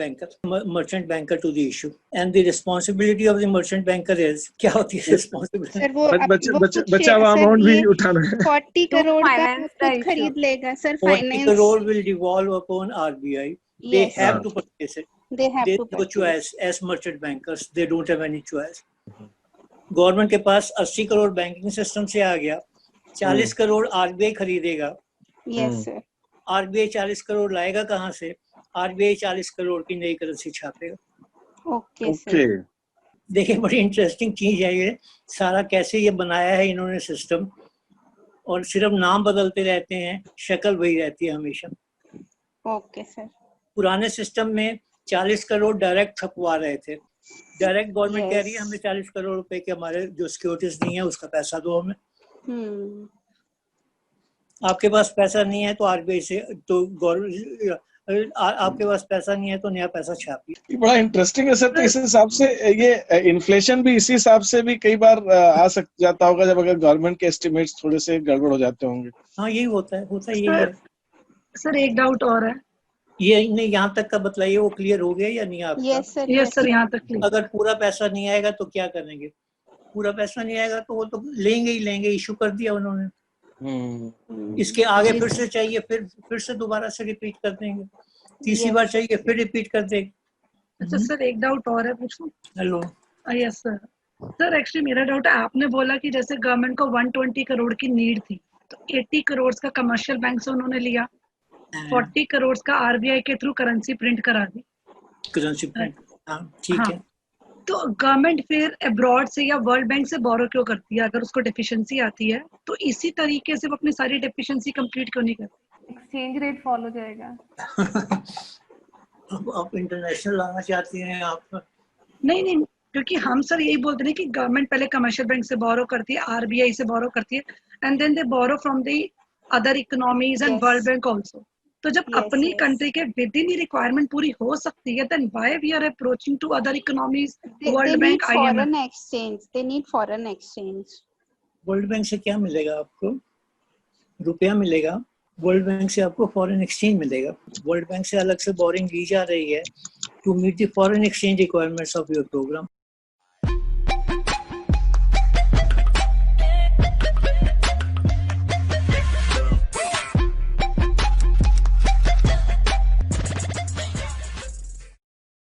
banker to the issue, and the responsibility of the merchant banker is क्या होती है responsibility? सर वो बचा हुआ अमाउंट भी उठाना है। 40 करोड़ का खुद खरीद लेगा sir. 40 crore will devolve upon RBI. They have to purchase it. They have They to have no choice as merchant bankers. They don't have any choice. Government के पास 80 करोड़ बैंकिंग सिस्टम से आ गया, 40 करोड़ RBI खरीदेगा। Yes sir. RBI 40 करोड़ लाएगा कहाँ से? RBI 40 crore की नई currency छापेगा। Okay sir. देखिए बड़ी इंटरेस्टिंग चीज है ये, सारा कैसे ये बनाया है इन्होंने सिस्टम, और सिर्फ नाम बदलते रहते हैं, शक्ल वही रहती है हमेशा। Okay sir. पुराने सिस्टम में 40 करोड़ डायरेक्ट छपवा रहे थे। डायरेक्ट गवर्नमेंट कह रही है हमें 40 करोड़ रुपए के हमारे जो सिक्योरिटीज नहीं है उसका पैसा दो हमें। आपके पास पैसा नहीं है तो आरबीआई से, तो आपके पास पैसा नहीं है तो नया पैसा छापिए। बड़ा इंटरेस्टिंग है सर। तो इस हिसाब से ये इन्फ्लेशन भी इसी हिसाब से भी कई बार आ जाता होगा, जब अगर गवर्नमेंट के एस्टिमेट्स थोड़े से गड़बड़ हो जाते होंगे। हाँ यही होता है यही है। सर एक डाउट और है, ये नहीं यहाँ तक का बतलाइए, वो क्लियर हो गया या नहीं आपका? यस सर यहाँ तक क्लियर। अगर पूरा पैसा नहीं आएगा तो क्या करेंगे? पूरा पैसा नहीं आएगा तो वो तो लेंगे ही लेंगे, इशू कर दिया उन्होंने। इसके आगे फिर से चाहिए, फिर से दोबारा से रिपीट कर देंगे, तीसरी बार चाहिए फिर रिपीट कर देंगे। अच्छा सर, एक डाउट और है, पूछूं? Hello. Yes sir. Sir actually मेरा डाउट है, आपने बोला कि जैसे गवर्नमेंट को 120 करोड़ की नीड थी, तो 80 करोड़ का कमर्शियल बैंक से उन्होंने लिया, 40 करोड़ का आरबीआई के थ्रू करेंसी प्रिंट करा दी। करेंसी प्रिंट, ठीक है। तो गवर्नमेंट फिर अब्रॉड से या वर्ल्ड बैंक से बोरो क्यों करती है? अगर उसको डेफिशिएंसी आती है तो इसी तरीके से वो अपनी सारी डेफिशिएंसी कंप्लीट क्यों नहीं करती? एक्सचेंज रेट फॉलो जाएगा। आप इंटरनेशनल लाना चाहती हैं आप? नहीं, क्योंकि हम सर यही बोलते हैं कि गवर्नमेंट पहले कमर्शियल बैंक से बोरो करती है, आरबीआई से बोरो करती है, and then they borrow from the other economies and World Bank also. तो जब अपनी कंट्री के विद इन रिक्वायरमेंट पूरी हो सकती है, then why we are approaching to other economies, World Bank, IMF? They need foreign exchange. World Bank से क्या मिलेगा आपको? रुपया मिलेगा। वर्ल्ड बैंक से आपको फॉरेन एक्सचेंज मिलेगा। वर्ल्ड बैंक से अलग से बोरिंग ली जा रही है to meet the foreign exchange requirements of your programme.